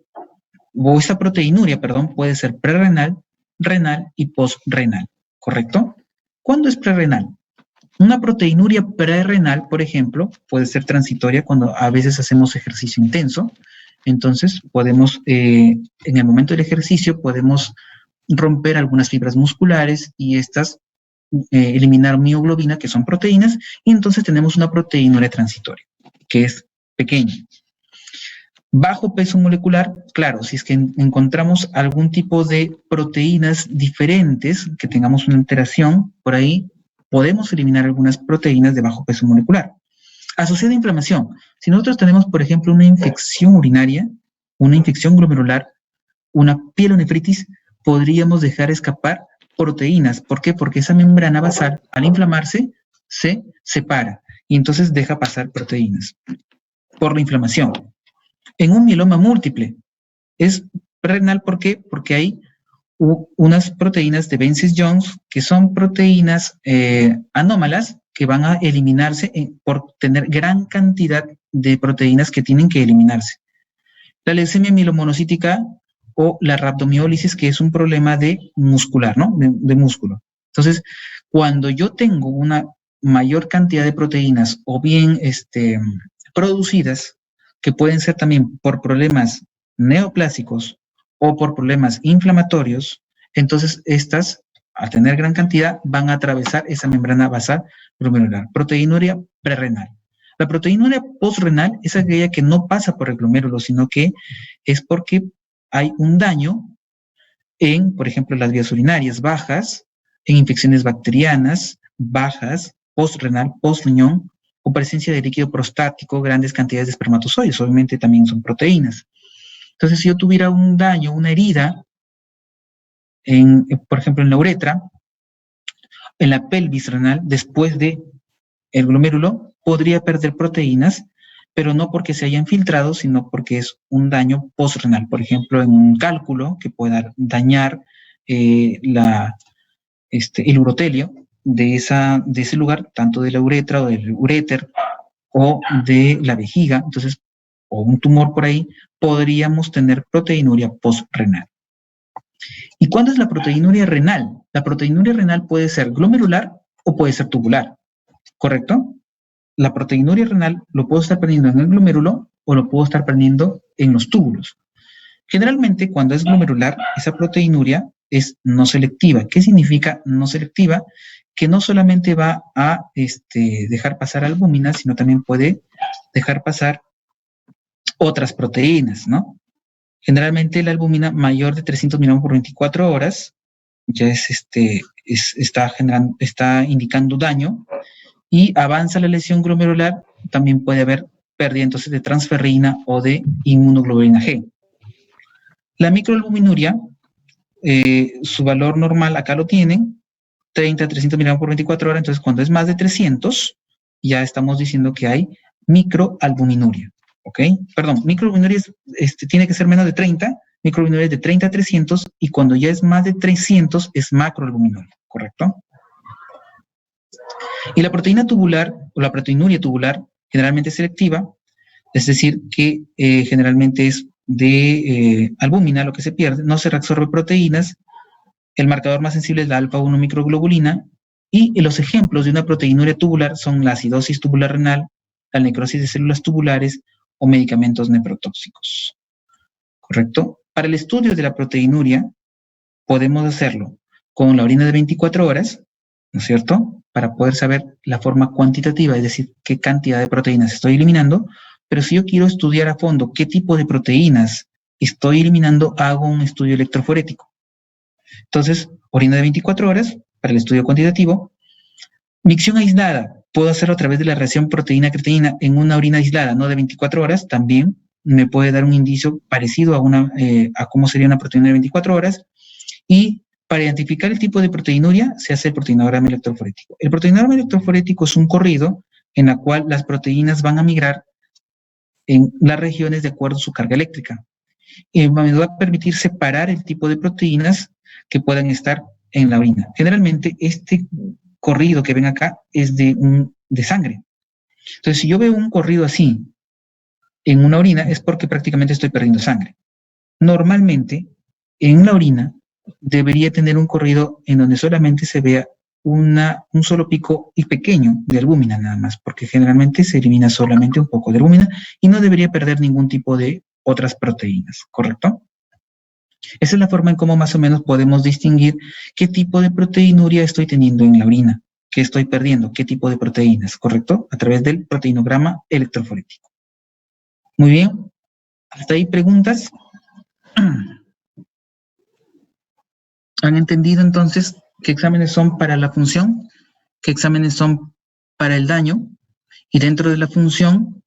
o esta proteinuria, perdón, puede ser prerrenal, renal y postrenal, ¿correcto? ¿Cuándo es prerrenal? Una proteinuria prerrenal, por ejemplo, puede ser transitoria cuando a veces hacemos ejercicio intenso. Entonces, podemos, en el momento del ejercicio, podemos romper algunas fibras musculares y estas eliminar mioglobina, que son proteínas, y entonces tenemos una proteinuria transitoria, que es pequeña. Bajo peso molecular, claro, si es que encontramos algún tipo de proteínas diferentes, que tengamos una alteración, por ahí podemos eliminar algunas proteínas de bajo peso molecular. Asociada a inflamación. Si nosotros tenemos, por ejemplo, una infección urinaria, una infección glomerular, una pielonefritis, podríamos dejar escapar proteínas. ¿Por qué? Porque esa membrana basal, al inflamarse, se separa y entonces deja pasar proteínas por la inflamación. En un mieloma múltiple es renal, ¿por qué? Porque hay unas proteínas de Bence-Jones que son proteínas anómalas que van a eliminarse por tener gran cantidad de proteínas que tienen que eliminarse. La leucemia mielomonocítica o la rhabdomiólisis, que es un problema de muscular, ¿no? De músculo. Entonces, cuando yo tengo una mayor cantidad de proteínas o bien producidas, que pueden ser también por problemas neoplásicos o por problemas inflamatorios, entonces estas, al tener gran cantidad, van a atravesar esa membrana basal glomerular. Proteinuria prerrenal. La proteinuria postrenal es aquella que no pasa por el glomérulo, sino que es porque hay un daño en, por ejemplo, las vías urinarias bajas, en infecciones bacterianas bajas, postrenal, postriñón, o presencia de líquido prostático, grandes cantidades de espermatozoides, obviamente también son proteínas. Entonces, si yo tuviera un daño, una herida, por ejemplo, en la uretra, en la pelvis renal, después de el glomérulo, podría perder proteínas, pero no porque se hayan filtrado, sino porque es un daño postrenal. Por ejemplo, en un cálculo que pueda dañar el urotelio de ese lugar, tanto de la uretra o del uréter o de la vejiga, entonces, o un tumor por ahí, podríamos tener proteinuria postrenal. ¿Y cuándo es la proteinuria renal? La proteinuria renal puede ser glomerular o puede ser tubular, ¿correcto? La proteinuria renal lo puedo estar perdiendo en el glomérulo o lo puedo estar perdiendo en los túbulos. Generalmente, cuando es glomerular, esa proteinuria es no selectiva. ¿Qué significa no selectiva? Que no solamente va a dejar pasar albúmina, sino también puede dejar pasar otras proteínas, ¿no? Generalmente la albúmina mayor de 300 miligramos por 24 horas ya está indicando daño, y avanza la lesión glomerular, también puede haber pérdida entonces de transferrina o de inmunoglobulina G. La microalbuminuria, su valor normal acá lo tienen, 30 a 300 miligramos por 24 horas, entonces cuando es más de 300, ya estamos diciendo que hay microalbuminuria, ¿ok? Perdón, microalbuminuria tiene que ser menos de 30, microalbuminuria es de 30 a 300, y cuando ya es más de 300 es macroalbuminuria, ¿correcto? Y la proteína tubular, o la proteinuria tubular, generalmente es selectiva, es decir, que generalmente es de albúmina lo que se pierde, no se reabsorbe proteínas, el marcador más sensible es la alfa-1 microglobulina, y los ejemplos de una proteinuria tubular son la acidosis tubular renal, la necrosis de células tubulares o medicamentos nephrotóxicos. ¿Correcto? Para el estudio de la proteinuria, podemos hacerlo con la orina de 24 horas, ¿no es cierto?, para poder saber la forma cuantitativa, es decir, qué cantidad de proteínas estoy eliminando, pero si yo quiero estudiar a fondo qué tipo de proteínas estoy eliminando, hago un estudio electroforético. Entonces, orina de 24 horas, para el estudio cuantitativo. Micción aislada, puedo hacerlo a través de la reacción proteína-creatinina en una orina aislada, no de 24 horas, también me puede dar un indicio parecido a cómo sería una proteína de 24 horas, y para identificar el tipo de proteinuria se hace el proteinograma electroforético. El proteinograma electroforético es un corrido en la cual las proteínas van a migrar en las regiones de acuerdo a su carga eléctrica. nos va a permitir separar el tipo de proteínas que puedan estar en la orina. Generalmente este corrido que ven acá es de sangre. Entonces, si yo veo un corrido así en una orina, es porque prácticamente estoy perdiendo sangre. Normalmente, en la orina, debería tener un corrido en donde solamente se vea un solo pico y pequeño de albúmina nada más, porque generalmente se elimina solamente un poco de albúmina y no debería perder ningún tipo de otras proteínas, ¿correcto? Esa es la forma en cómo más o menos podemos distinguir qué tipo de proteinuria estoy teniendo en la orina, qué estoy perdiendo, qué tipo de proteínas, ¿correcto? A través del proteinograma electroforético. Muy bien. ¿Hasta ahí preguntas? ¿Han entendido entonces qué exámenes son para la función? ¿Qué exámenes son para el daño? Y dentro de la función,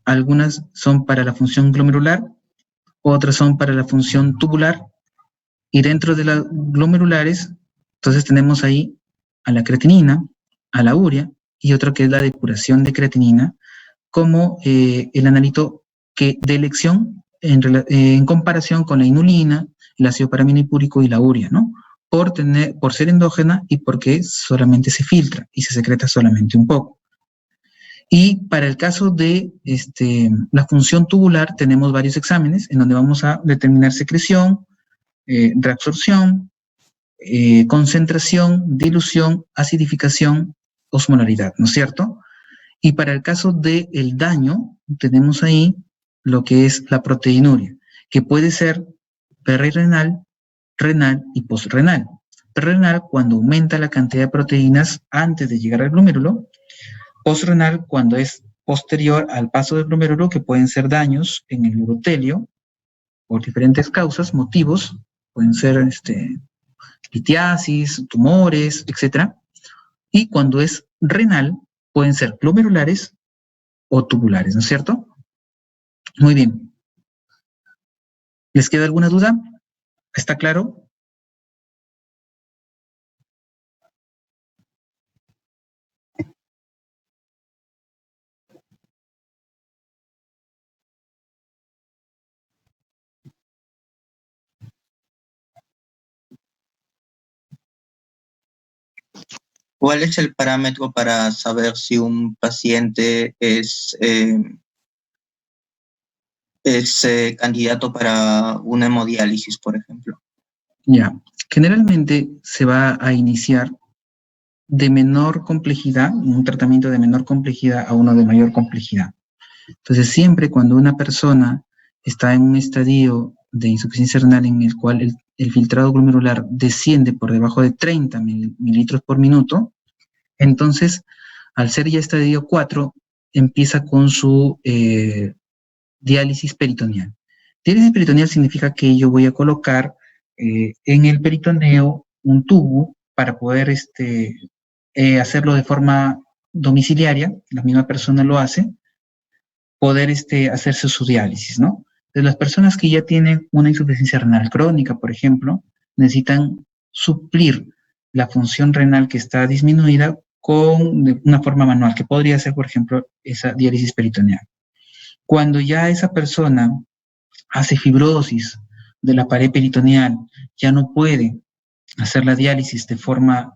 algunas son para la función glomerular, otras son para la función tubular, y dentro de las glomerulares, entonces tenemos ahí a la creatinina, a la urea, y otra que es la depuración de creatinina, como el analito de elección en comparación con la inulina, el ácido paraminipúrico y la urea, ¿no? Por ser endógena y porque solamente se filtra y se secreta solamente un poco. Y para el caso de la función tubular tenemos varios exámenes en donde vamos a determinar secreción, reabsorción, concentración, dilución, acidificación, osmolaridad, ¿no es cierto? Y para el caso del daño tenemos ahí lo que es la proteinuria, que puede ser perrenal, renal y postrenal. Perrenal cuando aumenta la cantidad de proteínas antes de llegar al glomérulo, postrenal cuando es posterior al paso del glomérulo, que pueden ser daños en el urotelio por diferentes causas, motivos, pueden ser litiasis, tumores, etc. Y cuando es renal, pueden ser glomerulares o tubulares, ¿no es cierto? Muy bien. ¿Les queda alguna duda? ¿Está claro? ¿Cuál es el parámetro para saber si un paciente es candidato para una hemodiálisis, por ejemplo? Ya. Generalmente se va a iniciar de menor complejidad, un tratamiento de menor complejidad a uno de mayor complejidad. Entonces, siempre cuando una persona está en un estadio de insuficiencia renal en el cual el filtrado glomerular desciende por debajo de 30 mililitros por minuto, entonces, al ser ya estadio 4, empieza con su diálisis peritoneal. Diálisis peritoneal significa que yo voy a colocar en el peritoneo un tubo para poder hacerlo de forma domiciliaria, la misma persona lo hace, poder hacerse su diálisis, ¿no? Entonces, las personas que ya tienen una insuficiencia renal crónica, por ejemplo, necesitan suplir la función renal que está disminuida de una forma manual, que podría ser, por ejemplo, esa diálisis peritoneal. Cuando ya esa persona hace fibrosis de la pared peritoneal, ya no puede hacer la diálisis de forma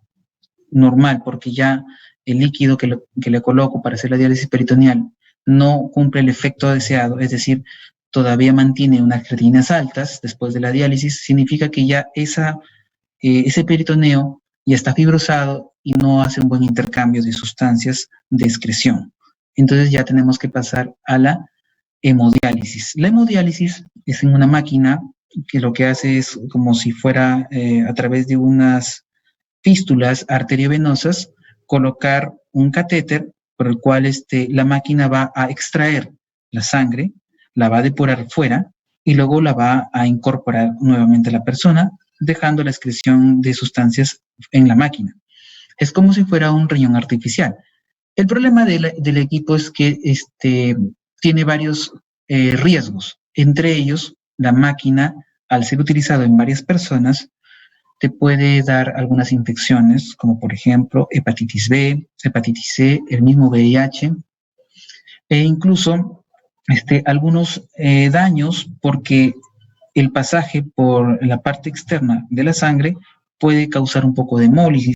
normal, porque ya el líquido que le coloco para hacer la diálisis peritoneal no cumple el efecto deseado, es decir, todavía mantiene unas creatininas altas después de la diálisis, significa que ya ese peritoneo ya está fibrosado y no hace un buen intercambio de sustancias de excreción. Entonces ya tenemos que pasar a la hemodiálisis. La hemodiálisis es en una máquina que lo que hace es como si fuera a través de unas fístulas arteriovenosas, colocar un catéter por el cual la máquina va a extraer la sangre, la va a depurar fuera y luego la va a incorporar nuevamente a la persona, dejando la excreción de sustancias en la máquina. Es como si fuera un riñón artificial. El problema del equipo es que tiene varios riesgos. Entre ellos, la máquina, al ser utilizado en varias personas, te puede dar algunas infecciones, como por ejemplo hepatitis B, hepatitis C, el mismo VIH, e incluso algunos daños porque el pasaje por la parte externa de la sangre puede causar un poco de hemólisis.